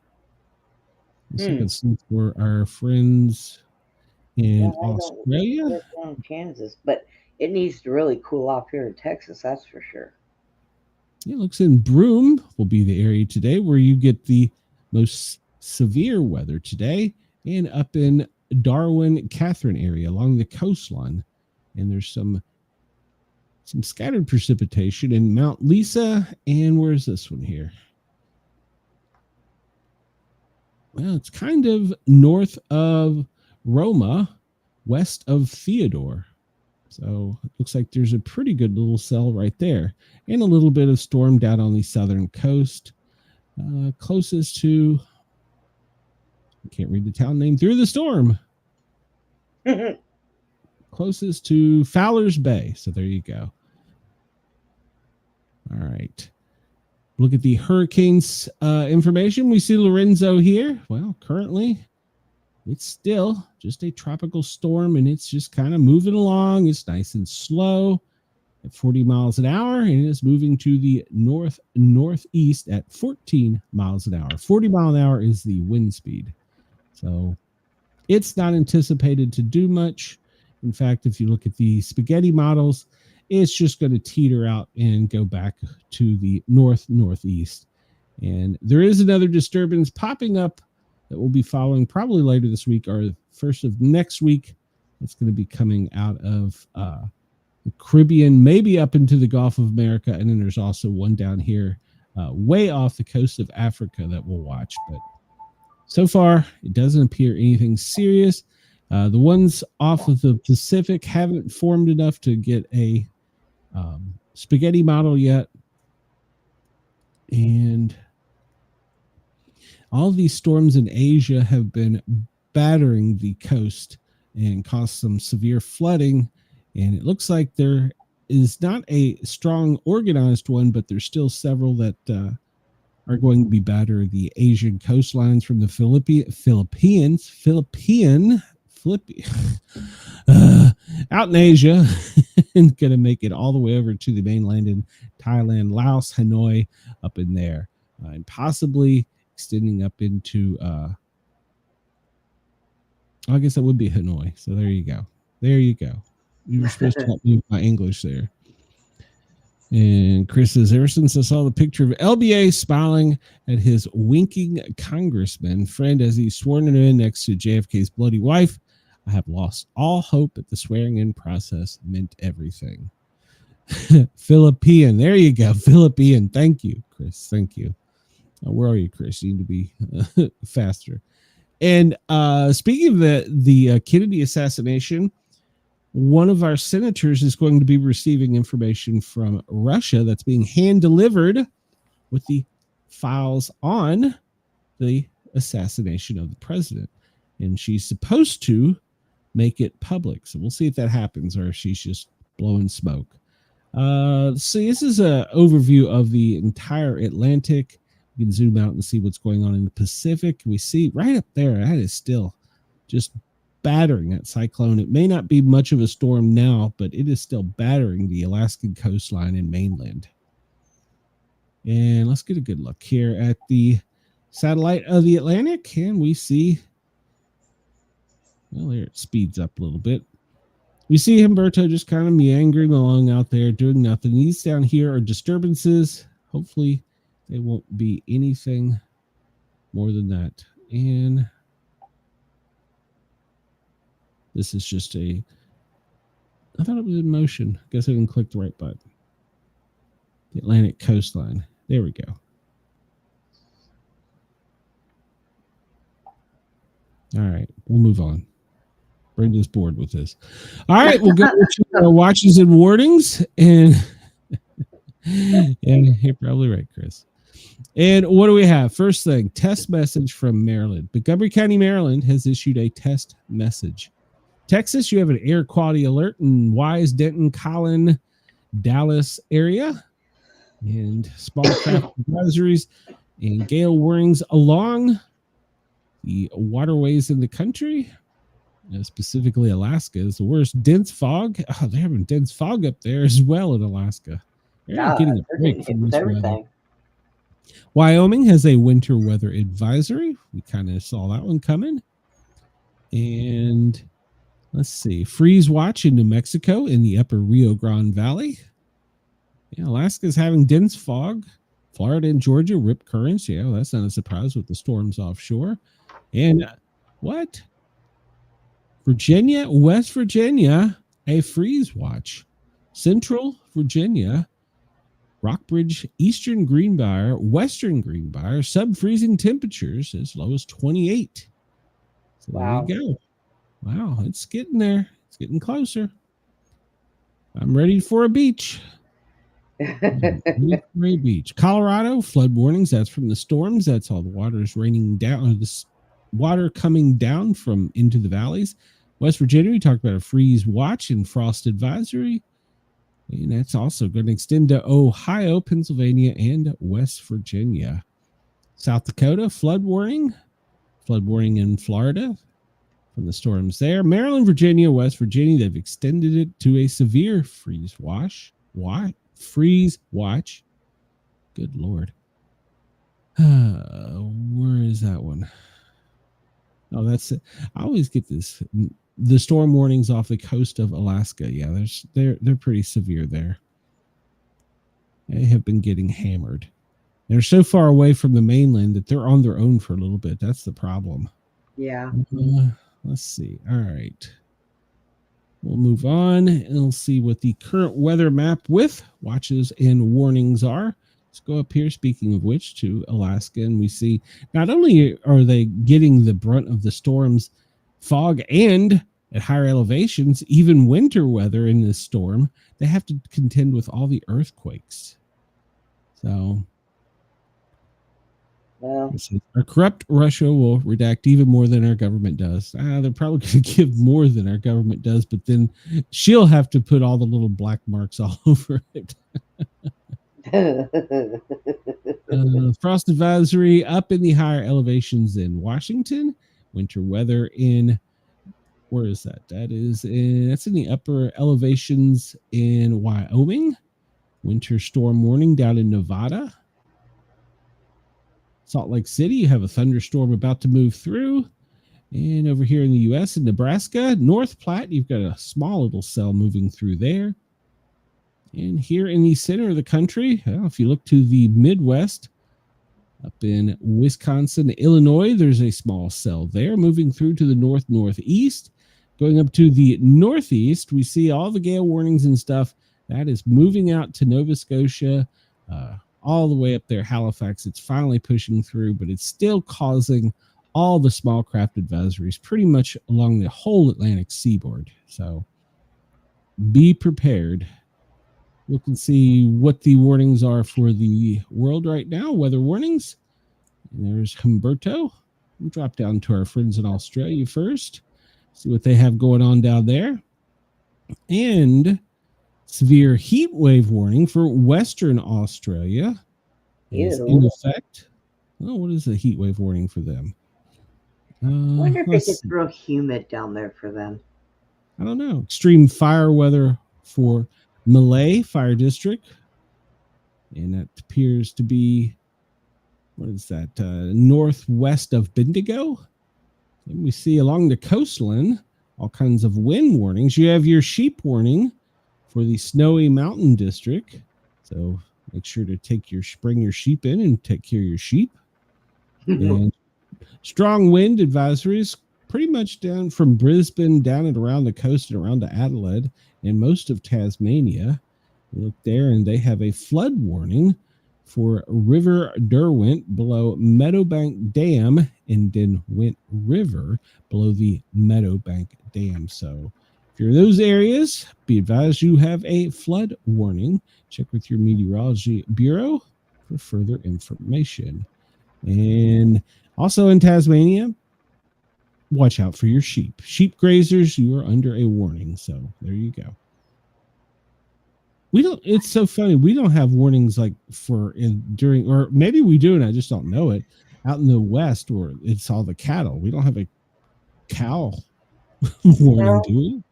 Let's look for our friends in Australia.
Kansas, but it needs to really cool off here in Texas, that's for sure.
It looks in Broome will be the area today where you get the most severe weather today, and up in Darwin, Catherine area along the coastline. And there's some scattered precipitation in Mount Lisa. And where's this one here? Well, it's kind of north of Roma, west of Theodore. So it looks like there's a pretty good little cell right there. And a little bit of storm down on the southern coast. Closest to, I can't read the town name through the storm. Closest to Fowler's Bay. So there you go. All right. Look at the hurricanes information. We see Lorenzo here. Well, currently it's still just a tropical storm, and it's just kind of moving along. It's nice and slow at 40 miles an hour, and it's moving to the northeast at 14 miles an hour. 40 mile an hour is the wind speed. So it's not anticipated to do much. In fact, if you look at the spaghetti models, it's just going to teeter out and go back to the northeast. And there is another disturbance popping up that will be following probably later this week or first of next week. It's going to be coming out of the Caribbean, maybe up into the Gulf of America. And then there's also one down here way off the coast of Africa that we'll watch. But so far, it doesn't appear anything serious. The ones off of the Pacific haven't formed enough to get a spaghetti model yet. And all these storms in Asia have been battering the coast and caused some severe flooding. And it looks like there is not a strong organized one, but there's still several that are going to be battering the Asian coastlines from the Philippines out in Asia and going to make it all the way over to the mainland in Thailand, Laos, Hanoi, up in there, and possibly extending up into I guess that would be Hanoi. So there you go. You were supposed to help me with my English there. And Chris says, ever since I saw the picture of LBA smiling at his winking congressman friend as he's sworn in next to JFK's bloody wife, I have lost all hope that the swearing in process meant everything. Philippine. There you go. Philippine. Thank you, Chris. Thank you. Where are you, Chris? You need to be faster. And speaking of the Kennedy assassination, one of our senators is going to be receiving information from Russia that's being hand delivered with the files on the assassination of the president. And she's supposed to make it public. So we'll see if that happens or if she's just blowing smoke. So this is an overview of the entire Atlantic. You can zoom out and see what's going on in the Pacific. We see right up there, that is still just battering that cyclone. It may not be much of a storm now, but it is still battering the Alaskan coastline and mainland. And let's get a good look here at the satellite of the Atlantic, and we see, well, there it speeds up a little bit. We see Humberto just kind of meandering along out there, doing nothing. These down here are disturbances. Hopefully they won't be anything more than that. And this is just I thought it was in motion. Guess I didn't click the right button. The Atlantic coastline. There we go. All right, we'll move on. Brenda's bored with this. All right, we'll go to our watches and warnings. And you're probably right, Chris. And what do we have? First thing, test message from Maryland. Montgomery County, Maryland has issued a test message. Texas, you have an air quality alert in Wise, Denton, Collin, Dallas area, and small craft advisories and gale warnings along the waterways in the country. Specifically, Alaska is the worst. Dense fog. Oh, they're having dense fog up there as well in Alaska. They're not getting a break from this weather. Wyoming has a winter weather advisory. We kind of saw that one coming. And let's see, freeze watch in New Mexico in the upper Rio Grande Valley. Yeah, Alaska is having dense fog. Florida and Georgia, rip currents. Yeah, well, that's not a surprise with the storms offshore. And what? Virginia, West Virginia, a freeze watch. Central Virginia, Rockbridge, Eastern Greenbrier, Western Greenbrier, sub-freezing temperatures as low as 28. So wow. There you go. Wow, it's getting there. It's getting closer. I'm ready for a beach. Beach. Colorado, flood warnings. That's from the storms. That's all the water is raining down. This water coming down from into the valleys. West Virginia, we talked about a freeze watch and frost advisory. And that's also going to extend to Ohio, Pennsylvania, and West Virginia. South Dakota, flood warning. Flood warning in Florida from the storms there. Maryland, Virginia, West Virginia, they've extended it to a severe freeze watch. Why? Freeze watch. Good Lord. Where is that one? Oh, that's it. I always get this. The storm warnings off the coast of Alaska. Yeah, they're pretty severe there. They have been getting hammered. They're so far away from the mainland that they're on their own for a little bit. That's the problem.
Yeah.
Let's see. All right. We'll move on and we'll see what the current weather map with watches and warnings are. Let's go up here, speaking of which, to Alaska, and we see not only are they getting the brunt of the storms, fog, and at higher elevations, even winter weather in this storm, they have to contend with all the earthquakes. So, well, our corrupt Russia will redact even more than our government does. They're probably going to give more than our government does, but then she'll have to put all the little black marks all over it. Frost advisory up in the higher elevations in Washington. Winter weather in, where is that? That's in the upper elevations in Wyoming. Winter storm warning down in Nevada. Salt Lake City, you have a thunderstorm about to move through. And over here in the U.S., in Nebraska, North Platte, you've got a small little cell moving through there. And here in the center of the country, if you look to the Midwest, up in Wisconsin, Illinois, there's a small cell there moving through to the northeast. Going up to the northeast, we see all the gale warnings and stuff. That is moving out to Nova Scotia, all the way up there, Halifax. It's finally pushing through, but it's still causing all the small craft advisories pretty much along the whole Atlantic seaboard. So be prepared. Look and see what the warnings are for the world right now. Weather warnings. And there's Humberto. We'll drop down to our friends in Australia first. See what they have going on down there. And severe heat wave warning for Western Australia is in effect. Oh, what is the heat wave warning for them?
I wonder if it gets real humid down there for them.
I don't know. Extreme fire weather for Malay Fire District. And that appears to be, what is that? Northwest of Bendigo. And we see along the coastline all kinds of wind warnings. You have your sheep warning for the Snowy Mountain District. So make sure to bring your sheep in and take care of your sheep. And strong wind advisories pretty much down from Brisbane down and around the coast and around to Adelaide and most of Tasmania. You look there and they have a flood warning for River Derwent below Meadowbank Dam and Derwent River below the Meadowbank Dam. So if you're in those areas, be advised you have a flood warning. Check with your meteorology bureau for further information. And also in Tasmania, watch out for your sheep. Sheep grazers, you are under a warning. So there you go. It's so funny. We don't have warnings like during, or maybe we do, and I just don't know it. Out in the West, where it's all the cattle, we don't have a cow warning, do we?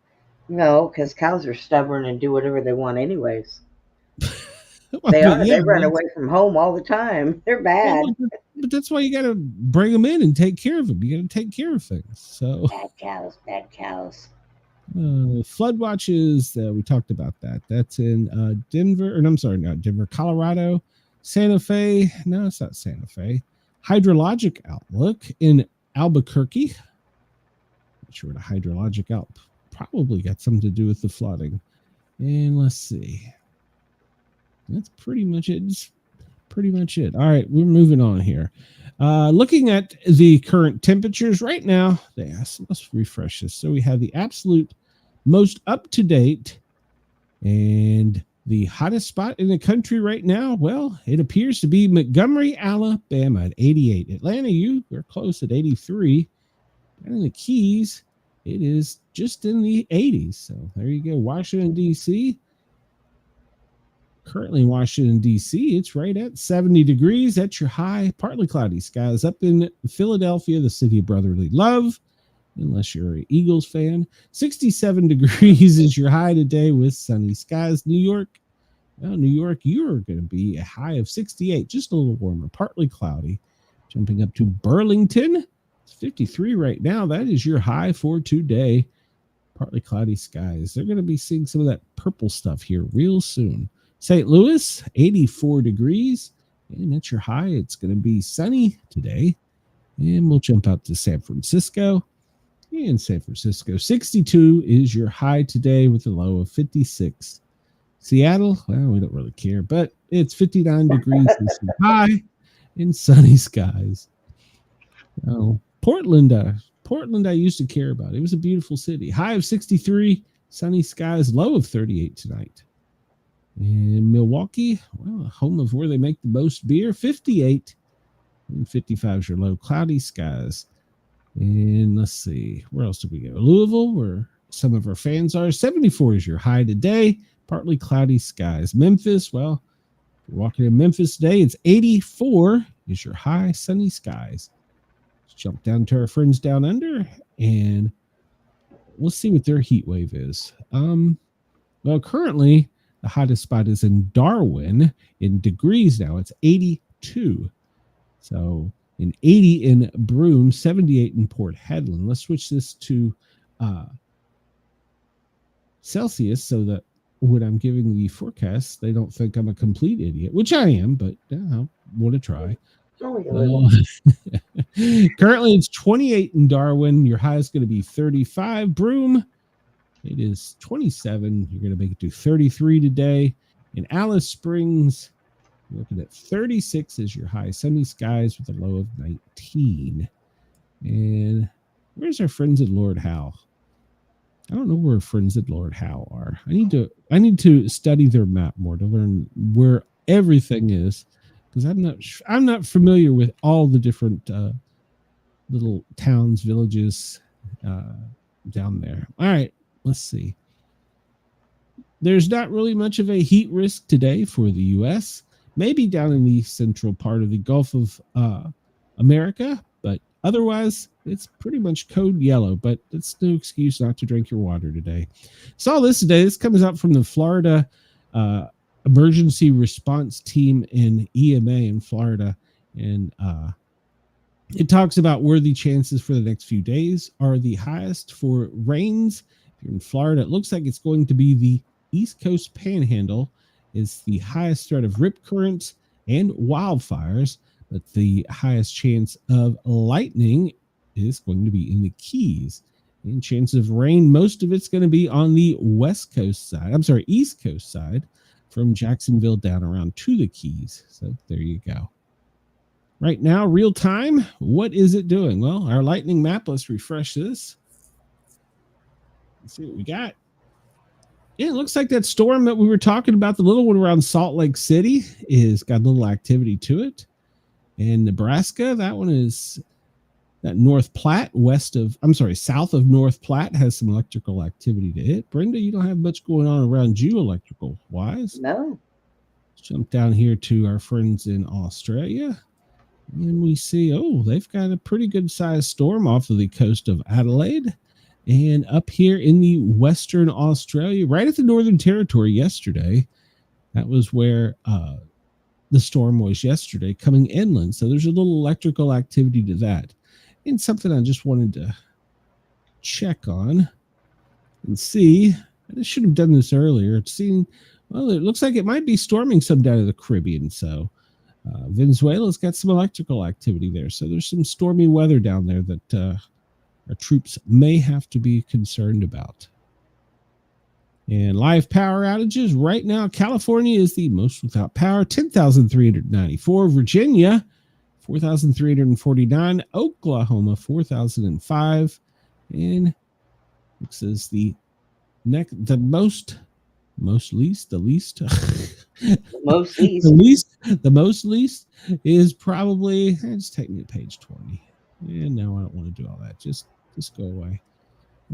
No, because cows are stubborn and do whatever they want, anyways.
Well,
They are.
yeah,
They run away from home all the time. They're bad.
Well, but that's why you got to bring them in and take care of them. You got to take care of things. So
Bad cows. Bad cows.
Flood watches. We talked about that. That's in Denver, or no, I'm sorry, not Denver, Colorado, Santa Fe. No, it's not Santa Fe. Hydrologic outlook in Albuquerque. Not sure what a hydrologic outlook. Probably got something to do with the flooding. And let's see. That's pretty much it. Just pretty much it. All right, we're moving on here. Looking at the current temperatures right now, let's refresh this. So we have the absolute most up-to-date and the hottest spot in the country right now. Well, it appears to be Montgomery, Alabama at 88. Atlanta, you are close at 83. And in the Keys, it is just in the 80s. So there you go. Washington, D.C. Currently in Washington, D.C., it's right at 70 degrees. That's your high. Partly cloudy skies. Up in Philadelphia, the city of brotherly love, unless you're an Eagles fan. 67 degrees is your high today with sunny skies. New York, you're going to be a high of 68, just a little warmer. Partly cloudy. Jumping up to Burlington. 53 right now. That is your high for today. Partly cloudy skies. They're going to be seeing some of that purple stuff here real soon. St. Louis, 84 degrees. And that's your high. It's going to be sunny today. And we'll jump out to San Francisco. And San Francisco, 62 is your high today with a low of 56. Seattle, well, we don't really care, but it's 59 degrees is your high and sunny skies. Oh, Portland, I used to care about. It was a beautiful city. High of 63, sunny skies, low of 38 tonight. And Milwaukee, well, home of where they make the most beer, 58. And 55 is your low, cloudy skies. And let's see, where else do we go? Louisville, where some of our fans are, 74 is your high today, partly cloudy skies. Memphis, well, if you're walking in Memphis today, it's 84 is your high, sunny skies. Jump down to our friends down under, and we'll see what their heat wave is. Well, currently the hottest spot is in Darwin in degrees now. It's 82. So in 80 in Broome, 78 in Port Hedland. Let's switch this to Celsius so that when I'm giving the forecast, they don't think I'm a complete idiot, which I am, but I want to try. Currently it's 28 in Darwin. Your high is going to be 35. Broome, it is 27. You're going to make it to 33 today. In Alice Springs, you're looking at 36 as your high. Sunny skies with a low of 19. And where's our friends at Lord Howe? I don't know where our friends at Lord Howe are. I need to study their map more to learn where everything is, because I'm not familiar with all the different little towns, villages down there. All right, let's see. There's not really much of a heat risk today for the U.S. Maybe down in the central part of the Gulf of America, but otherwise it's pretty much code yellow. But it's no excuse not to drink your water today. Saw this today. This comes out from the Florida Emergency Response Team in EMA in Florida, and it talks about where the chances for the next few days are the highest for rains. If you're in Florida, it looks like it's going to be the East Coast Panhandle is the highest threat of rip currents and wildfires, but the highest chance of lightning is going to be in the Keys. And chances of rain, most of it's going to be on the East Coast side, from Jacksonville down around to the Keys. So there you go. Right now, real time, what is it doing? Well, our lightning map, let's refresh this. Let's see what we got. Yeah, it looks like that storm that we were talking about, the little one around Salt Lake City, is got a little activity to it. And Nebraska, that one is that North Platte, south of North Platte, has some electrical activity to it. Brenda, you don't have much going on around you electrical wise.
No.
Let's jump down here to our friends in Australia. And we see, they've got a pretty good sized storm off of the coast of Adelaide. And up here in the Western Australia, right at the Northern Territory yesterday, that was where the storm was yesterday, coming inland. So there's a little electrical activity to that. And something I just wanted to check on and see. I should have done this earlier. It looks like it might be storming some down in the Caribbean. So Venezuela's got some electrical activity there. So there's some stormy weather down there that our troops may have to be concerned about. And live power outages right now, California is the most without power, 10,394. Virginia, 4,349. Oklahoma, 4,005. And this is the most least is probably, just take me to page 20. And no, I don't want to do all that. Just go away.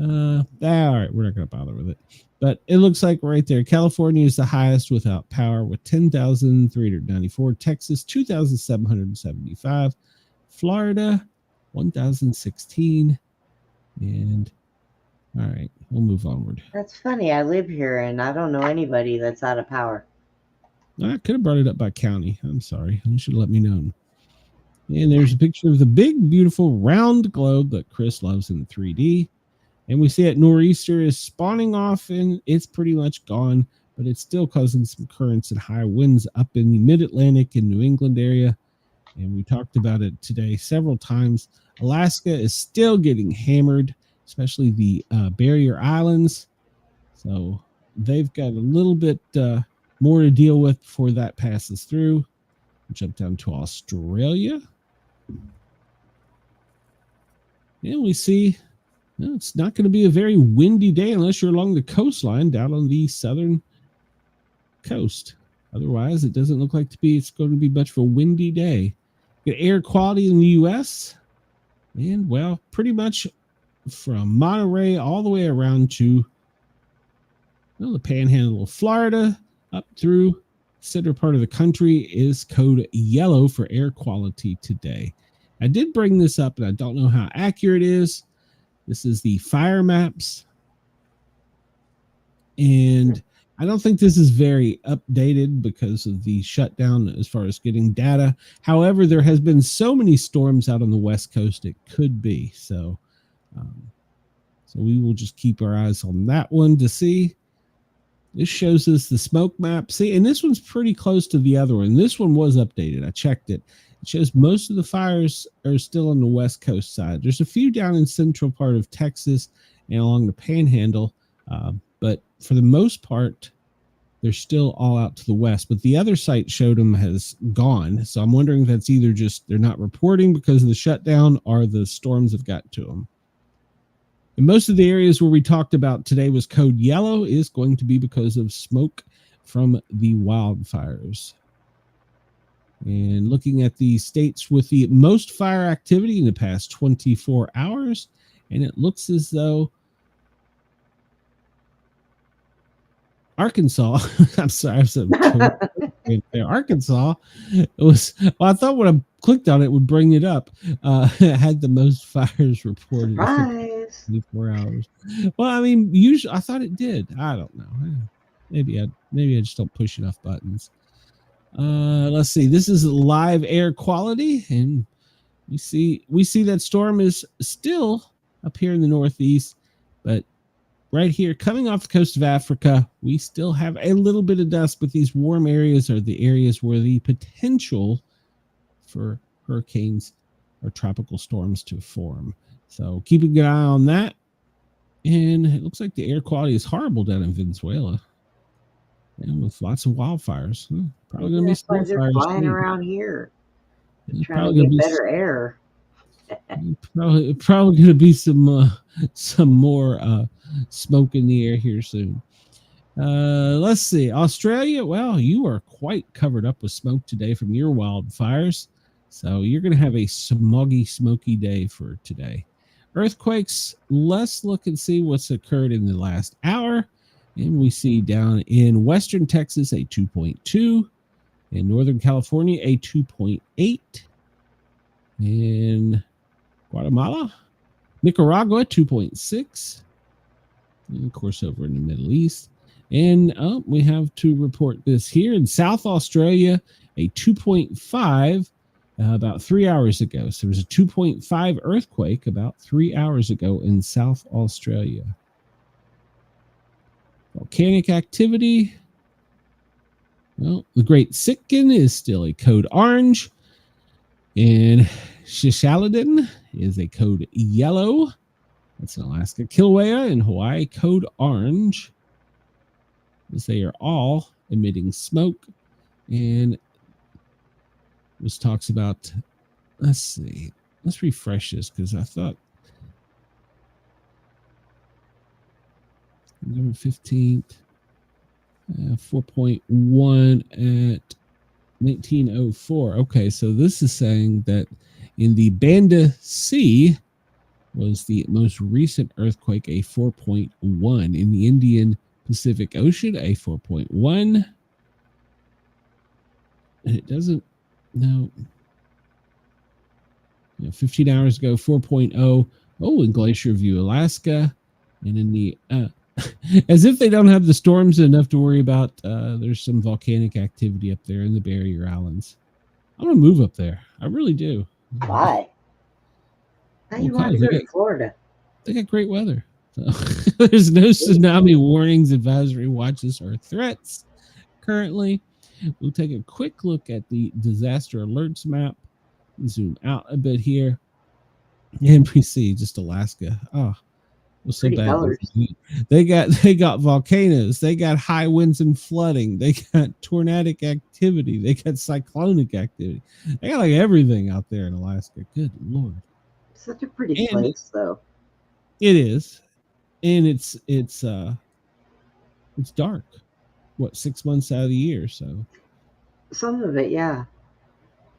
All right, we're not going to bother with it. But it looks like right there, California is the highest without power with 10,394. Texas, 2,775. Florida, 1,016. And all right, we'll move onward.
That's funny. I live here and I don't know anybody that's out of power.
I could have brought it up by county. I'm sorry. You should have let me know. And there's a picture of the big, beautiful round globe that Chris loves in 3D. And we see that nor'easter is spawning off and it's pretty much gone, but it's still causing some currents and high winds up in the mid-Atlantic and New England area. And we talked about it today several times. Alaska is still getting hammered, especially the barrier islands. So they've got a little bit more to deal with before that passes through. We'll jump down to Australia. And we see it's not going to be a very windy day unless you're along the coastline down on the southern coast. Otherwise, it doesn't look like it's going to be much of a windy day. Get air quality in the U.S. And, well, pretty much from Monterey all the way around to the panhandle of Florida up through center part of the country is code yellow for air quality today. I did bring this up, and I don't know how accurate it is. This is the fire maps. And I don't think this is very updated because of the shutdown as far as getting data. However, there has been so many storms out on the West Coast, it could be. So we will just keep our eyes on that one to see. This shows us the smoke map. See, and this one's pretty close to the other one. This one was updated. I checked it. It shows most of the fires are still on the West Coast side. There's a few down in central part of Texas and along the panhandle. But for the most part, they're still all out to the west. But the other site showed them has gone. So I'm wondering if that's either just they're not reporting because of the shutdown or the storms have got to them. And most of the areas where we talked about today was code yellow is going to be because of smoke from the wildfires. And looking at the states with the most fire activity in the past 24 hours, and it looks as though Arkansas, I'm sorry, Arkansas was, well, I thought when I clicked on it, would bring it up. It had the most fires reported.
Surprise.
24 hours. Well, I mean, usually I thought it did. I don't know. Maybe I just don't push enough buttons. Let's see. This is live air quality, and we see that storm is still up here in the northeast, but right here, coming off the coast of Africa, we still have a little bit of dust, but these warm areas are the areas where the potential for hurricanes or tropical storms to form. So keeping an eye on that. And it looks like the air quality is horrible down in Venezuela. And with lots of wildfires. Probably going to be some
fires flying around here. Trying to get better air.
Probably going to be some more smoke in the air here soon. Let's see. Australia, well, you are quite covered up with smoke today from your wildfires. So you're going to have a smoggy, smoky day for today. Earthquakes, let's look and see what's occurred in the last hour. And we see down in western Texas a 2.2. In Northern California, a 2.8. In Guatemala, Nicaragua, 2.6. And of course, over in the Middle East. And we have to report this here in South Australia, a 2.5 about 3 hours ago. So there was a 2.5 earthquake about 3 hours ago in South Australia. Volcanic activity. Well, the Great Sitkin is still a code orange. And Shishaladin is a code yellow. That's in Alaska. Kilauea in Hawaii, code orange. As they are all emitting smoke. And this talks about, let's see, let's refresh this because I thought November 15th, 4.1 at 1904. Okay, so this is saying that in the Banda Sea was the most recent earthquake, a 4.1. In the Indian Pacific Ocean, a 4.1. And it doesn't, no. 15 hours ago, 4.0. Oh, in Glacier View, Alaska. And in the, as if they don't have the storms enough to worry about, there's some volcanic activity up there in the Barrier Islands. I'm going to move up there. I really do.
Why? Now you want to go to Florida.
They got great weather. So there's no tsunami warnings, advisory, watches, or threats currently. We'll take a quick look at the disaster alerts map. Zoom out a bit here. And we see just Alaska. Oh, it was so bad.
Colors.
They got volcanoes. They got high winds and flooding. They got tornadic activity. They got cyclonic activity. They got like everything out there in Alaska. Good Lord.
Such a pretty place, though.
It is. And it's dark. What, 6 months out of the year? So
some of it, yeah.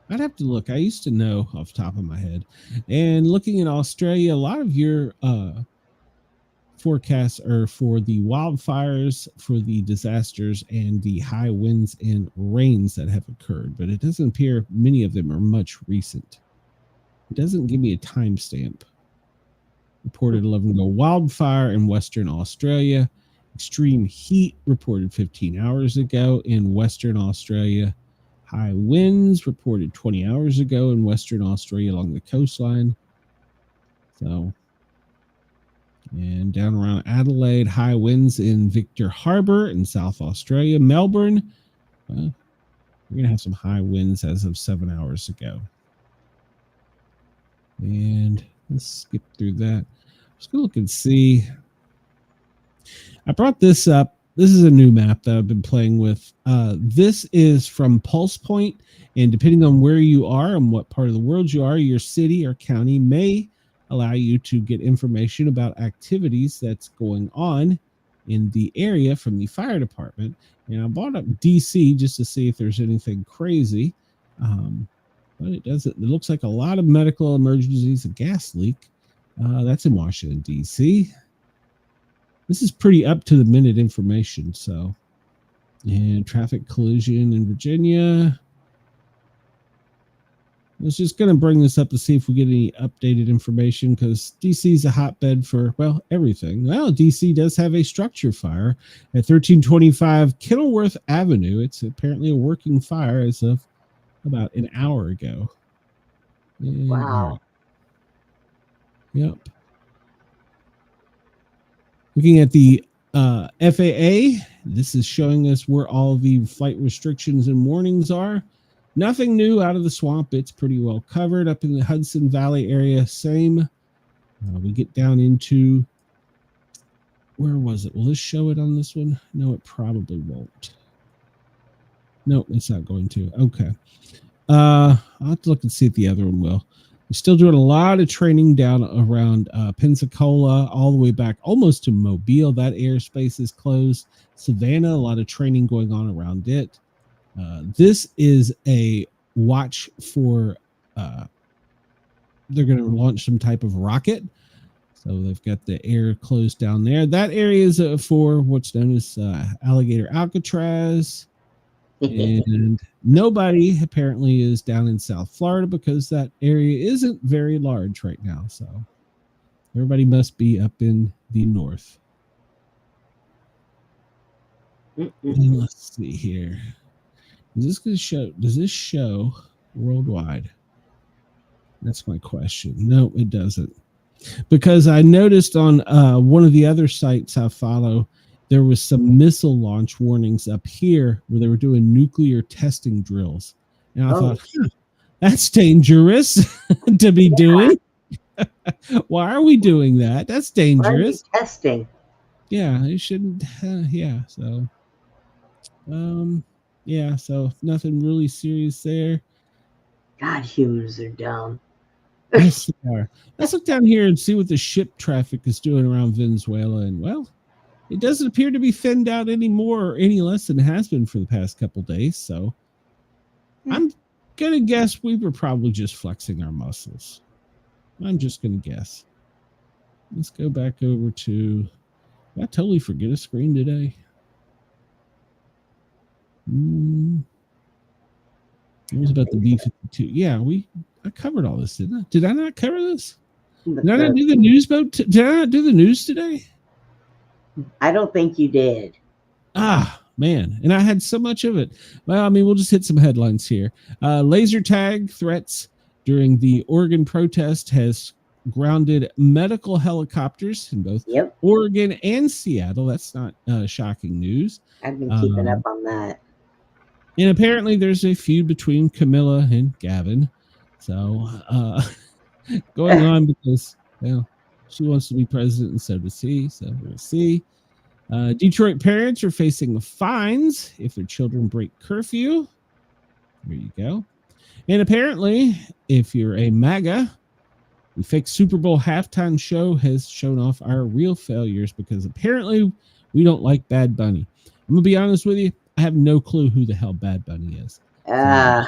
I'd have to look. I used to know off the top of my head. And looking at Australia, a lot of your forecasts are for the wildfires, for the disasters, and the high winds and rains that have occurred. But it doesn't appear many of them are much recent. It doesn't give me a timestamp. Reported 11 ago. Wildfire in Western Australia. Extreme heat reported 15 hours ago in Western Australia. High winds reported 20 hours ago in Western Australia along the coastline. So, and down around Adelaide, high winds in Victor Harbor in South Australia. Melbourne, we're going to have some high winds as of 7 hours ago. And let's skip through that. Just going to look and see. I brought this up. This is a new map that I've been playing with. This is from Pulse Point, and depending on where you are and what part of the world you are, your city or county may allow you to get information about activities that's going on in the area from the fire department. And I brought up DC just to see if there's anything crazy. But it doesn't. It looks like a lot of medical emergencies, a gas leak. That's in Washington, D.C. This is pretty up to the minute information. So, and traffic collision in Virginia. I was just going to bring this up to see if we get any updated information because D.C. is a hotbed for, well, everything. Well, D.C. does have a structure fire at 1325 Kenilworth Avenue. It's apparently a working fire as of about an hour ago. And,
wow.
Yep. Looking at the FAA, this is showing us where all the flight restrictions and warnings are. Nothing new out of the swamp. It's pretty well covered up in the Hudson Valley area. Same. We get down into, where was it? Will this show it on this one? No, it probably won't. No, it's not going to. Okay. I'll have to look and see if the other one will. We're still doing a lot of training down around Pensacola, all the way back almost to Mobile. That airspace is closed. Savannah, a lot of training going on around it. This is a watch for, they're going to launch some type of rocket. So they've got the air closed down there. That area is for what's known as Alligator Alcatraz. And nobody apparently is down in South Florida because that area isn't very large right now. So everybody must be up in the north. And let's see here. Is this going to show? Does this show worldwide? That's my question. No, it doesn't. Because I noticed on one of the other sites I follow, there was some missile launch warnings up here where they were doing nuclear testing drills. And I thought, that's dangerous to be doing. Why are we doing that? That's dangerous.
Why are we testing?
Yeah, it shouldn't. Yeah, so. Yeah, so nothing really serious there.
God, humans are dumb.
Yes, they are. Let's look down here and see what the ship traffic is doing around Venezuela. And, well, it doesn't appear to be thinned out any more or any less than it has been for the past couple days. So I'm going to guess we were probably just flexing our muscles. I'm just going to guess. Let's go back over to... Did I totally forget a screen today? It was about the B-52. Yeah, I covered all this, didn't I? Did I not cover this? Did I not do the news boat? Did I not do the news today?
I don't think you did.
Ah, man. And I had so much of it. Well, I mean, we'll just hit some headlines here. Laser tag threats during the Oregon protest has grounded medical helicopters in both Oregon and Seattle. That's not shocking news.
I've been keeping up on that.
And apparently there's a feud between Camilla and Gavin. So going on because, well, she wants to be president and so does he. So we'll see. Detroit parents are facing fines if their children break curfew. There you go. And apparently, if you're a MAGA, the fake Super Bowl halftime show has shown off our real failures because apparently we don't like Bad Bunny. I'm going to be honest with you. I have no clue who the hell Bad Bunny is. I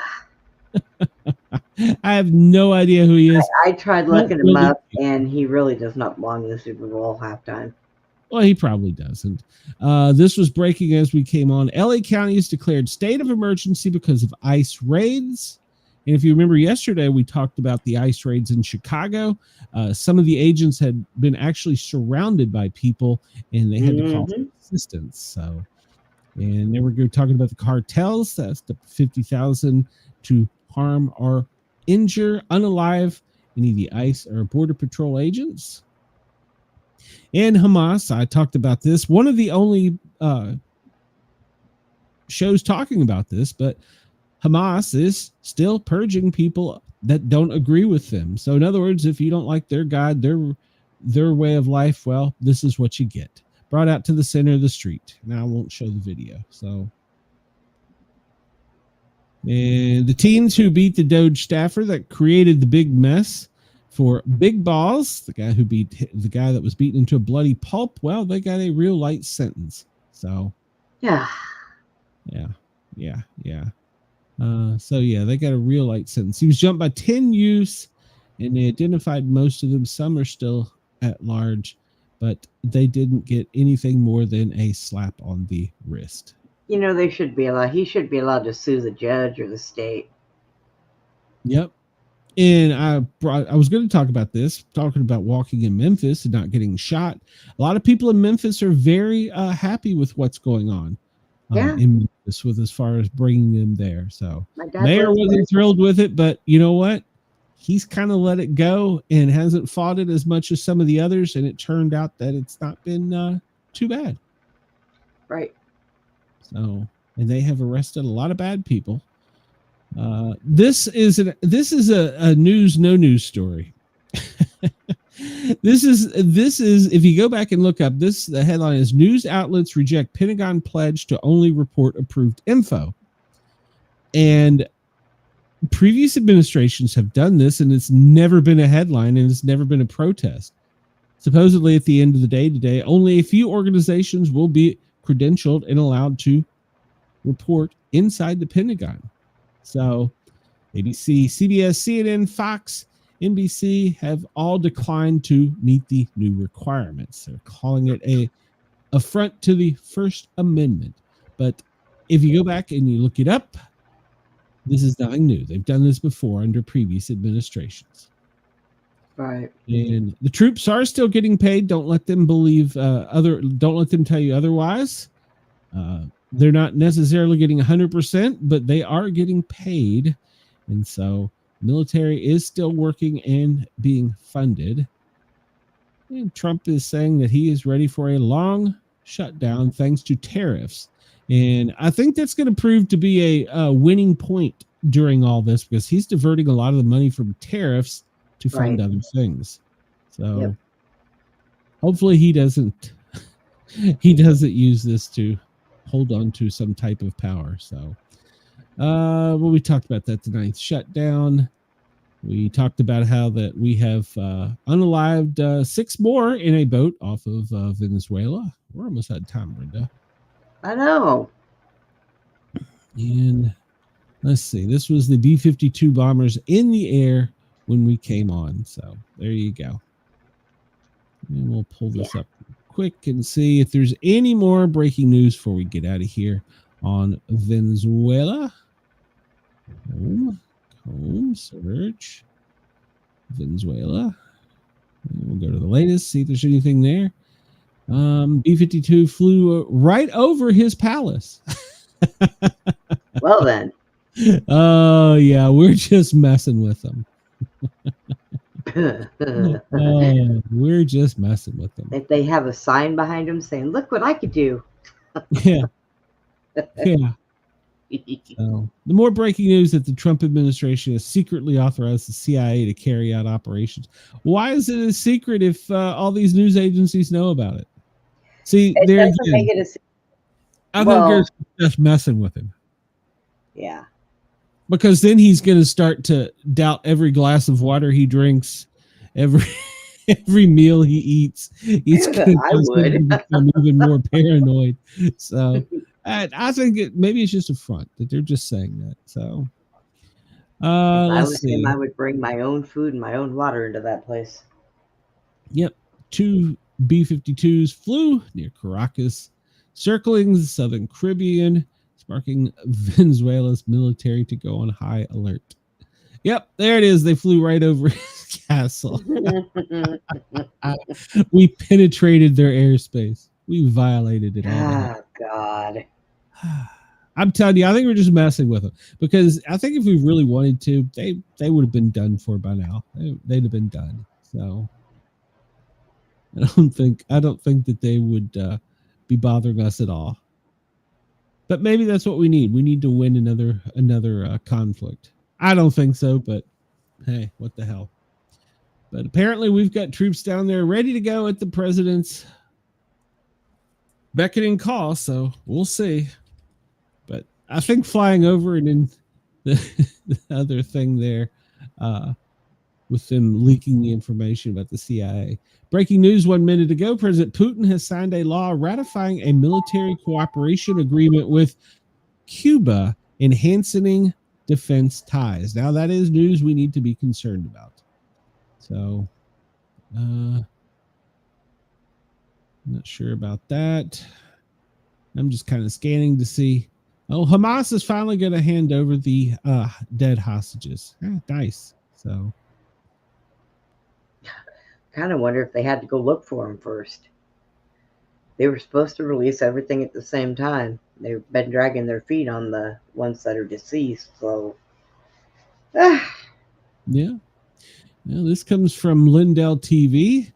have no idea who he is.
I tried looking him up, and he really does not belong in the Super Bowl halftime.
Well, he probably doesn't. This was breaking as we came on. LA County has declared state of emergency because of ICE raids. And if you remember yesterday, we talked about the ICE raids in Chicago. Some of the agents had been actually surrounded by people, and they had to call for assistance. So, and then we're talking about the cartels. That's the 50,000 to harm or injure, unalive any of the ICE or Border Patrol agents. And Hamas, I talked about this. One of the only shows talking about this, but Hamas is still purging people that don't agree with them. So in other words, if you don't like their God, their way of life, well, this is what you get. Brought out to the center of the street. Now I won't show the video. So, and the teens who beat the Doge staffer that created the big mess for Big Balls, the guy who beat the guy that was beaten into a bloody pulp, well, they got a real light sentence. So, yeah. So yeah, they got a real light sentence. He was jumped by 10 youths, and they identified most of them. Some are still at large, but they didn't get anything more than a slap on the wrist.
You know, he should be allowed to sue the judge or the state.
Yep. And I was going to talk about this, talking about walking in Memphis and not getting shot. A lot of people in Memphis are very happy with what's going on in Memphis with as far as bringing them there. So Mayor wasn't thrilled with it, but you know what? He's kind of let it go and hasn't fought it as much as some of the others. And it turned out that it's not been too bad.
Right. So,
and they have arrested a lot of bad people. This is a news, no news story. This is if you go back and look up this, the headline is news outlets reject Pentagon pledge to only report approved info. And previous administrations have done this, and it's never been a headline, and it's never been a protest. Supposedly, at the end of the day today, only a few organizations will be credentialed and allowed to report inside the Pentagon. So ABC, CBS, CNN, Fox, NBC have all declined to meet the new requirements. They're calling it a affront to the First Amendment. But if you go back and you look it up, this is nothing new. They've done this before under previous administrations.
Right.
And the troops are still getting paid. Don't let them don't let them tell you otherwise. They're not necessarily getting 100%, but they are getting paid. And so military is still working and being funded. And Trump is saying that he is ready for a long shutdown thanks to tariffs. And I think that's going to prove to be a winning point during all this, because he's diverting a lot of the money from tariffs to fund other things. So hopefully he doesn't use this to hold on to some type of power. So well, we talked about that tonight. Shutdown. We talked about how that we have unalived 6 more in a boat off of Venezuela. We're almost out of time, Brenda.
I know.
And let's see. This was the B-52 bombers in the air when we came on. So there you go. And we'll pull this up quick and see if there's any more breaking news before we get out of here on Venezuela. Home search Venezuela. And we'll go to the latest, see if there's anything there. B-52 flew right over his palace.
Well then.
Oh yeah, we're just messing with them. We're just messing with them.
If they have a sign behind them saying, "Look what I could do."
Yeah. So, the more breaking news that the Trump administration has secretly authorized the CIA to carry out operations. Why is it a secret if all these news agencies know about it? See,
It doesn't make it
I think they're just messing with him.
Yeah.
Because then he's going to start to doubt every glass of water he drinks, every meal he eats. He's going to become even more paranoid. So I think maybe it's just a front that they're just saying that. So let's see.
I would bring my own food and my own water into that place.
Yep. 2 B-52s flew near Caracas, circling the southern Caribbean, sparking Venezuela's military to go on high alert. Yep, there it is. They flew right over his castle. We penetrated their airspace. We violated it all.
Oh, God.
I'm telling you, I think we're just messing with them, because I think if we really wanted to, they would have been done for by now. They'd have been done. So I don't think that they would be bothering us at all. But maybe that's what we need. We need to win another conflict. I don't think so, but hey, what the hell? But apparently we've got troops down there ready to go at the president's beckoning call, so we'll see. But I think flying over and then the other thing there, with them leaking the information about the CIA. Breaking news 1 minute ago, President Putin has signed a law ratifying a military cooperation agreement with Cuba, enhancing defense ties. Now, that is news we need to be concerned about. So, I'm not sure about that. I'm just kind of scanning to see. Oh, Hamas is finally going to hand over the dead hostages. Nice. So,
kind of wonder if they had to go look for them first. They were supposed to release everything at the same time. They've been dragging their feet on the ones that are deceased. So,
yeah. Now, this comes from Lindell TV.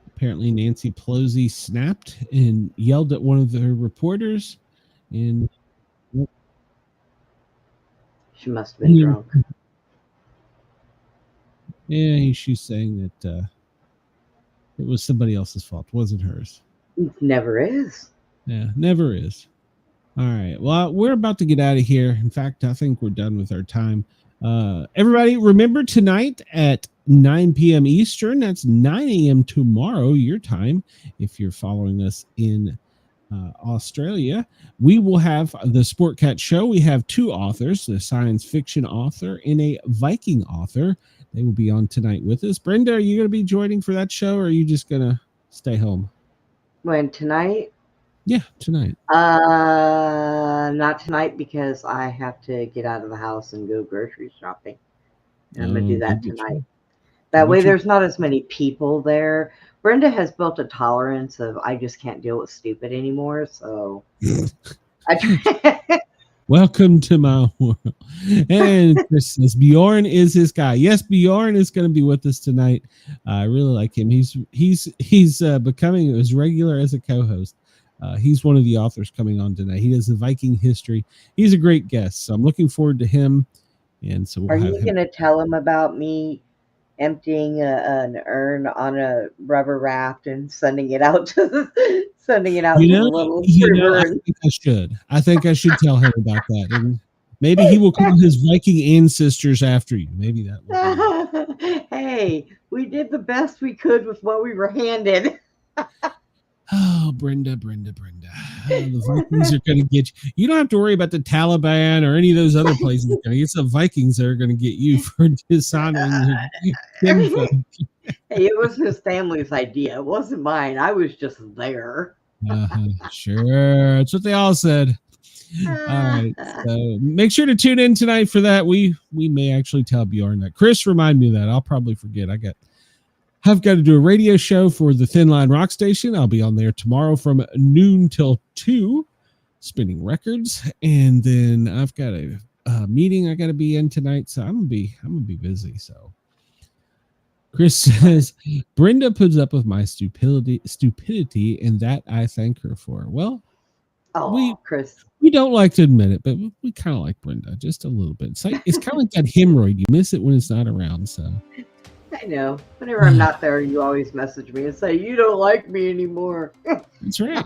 Apparently, Nancy Pelosi snapped and yelled at one of her reporters, and
she must have been drunk.
Yeah, she's saying that it was somebody else's fault. It wasn't hers.
It never is.
Yeah, never is. All right. Well, we're about to get out of here. In fact, I think we're done with our time. Everybody, remember tonight at 9 p.m. Eastern. That's 9 a.m. tomorrow, your time. If you're following us in Australia, we will have the Sportcat show. We have two authors, a science fiction author and a Viking author. They will be on tonight with us. Brenda, are you going to be joining for that show, or are you just going to stay home?
When tonight?
Yeah, tonight.
Not tonight because I have to get out of the house and go grocery shopping. And I'm going to do that tonight. That way there's not as many people there. Brenda has built a tolerance of I just can't deal with stupid anymore. So
welcome to my world. And Chris says Bjorn is his guy. Yes, Bjorn is going to be with us tonight. I really like him. He's becoming as regular as a co-host. He's one of the authors coming on tonight. He does the Viking history. He's a great guest, so I'm looking forward to him. And so
are you going to tell him about me emptying an urn on a rubber raft and sending it out to the little river?
I think I should tell him about that. And maybe he will call his Viking ancestors after you. Maybe that will.
Hey, we did the best we could with what we were handed.
Oh, Brenda. The Vikings are going to get you. You don't have to worry about the Taliban or any of those other places. It's the Vikings that are going to get you for dishonoring your
Hey, it was his family's idea. It wasn't mine. I was just there.
Sure. That's what they all said. All right. So make sure to tune in tonight for that. We may actually tell Bjorn that. Chris, remind me of that. I'll probably forget. I've got to do a radio show for the Thin Line Rock Station. I'll be on there tomorrow from noon till 2, spinning records, and then I've got a meeting I got to be in tonight, so I'm gonna be busy. So Chris says Brenda puts up with my stupidity, and that I thank her for. Well,
Chris,
we don't like to admit it, but we kind of like Brenda just a little bit. It's kind of like that hemorrhoid. You miss it when it's not around. So.
I know. Whenever I'm not there, you always message me and say, you don't like me anymore.
That's right.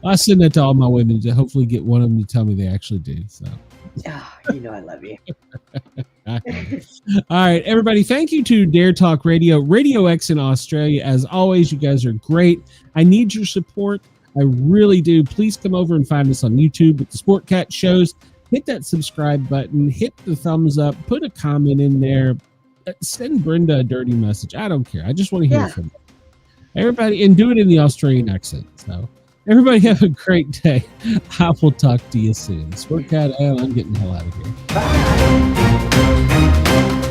I send that to all my women to hopefully get one of them to tell me they actually do. So,
you know I love you.
All right, everybody. Thank you to Dare Talk Radio, Radio X in Australia. As always, you guys are great. I need your support. I really do. Please come over and find us on YouTube at the Sportcat shows. Hit that subscribe button. Hit the thumbs up. Put a comment in there. Send Brenda a dirty message. I don't care. I just want to hear from everybody, and do it in the Australian accent. So everybody have a great day. I will talk to you soon. Sportcat, I'm getting the hell out of here.
Bye.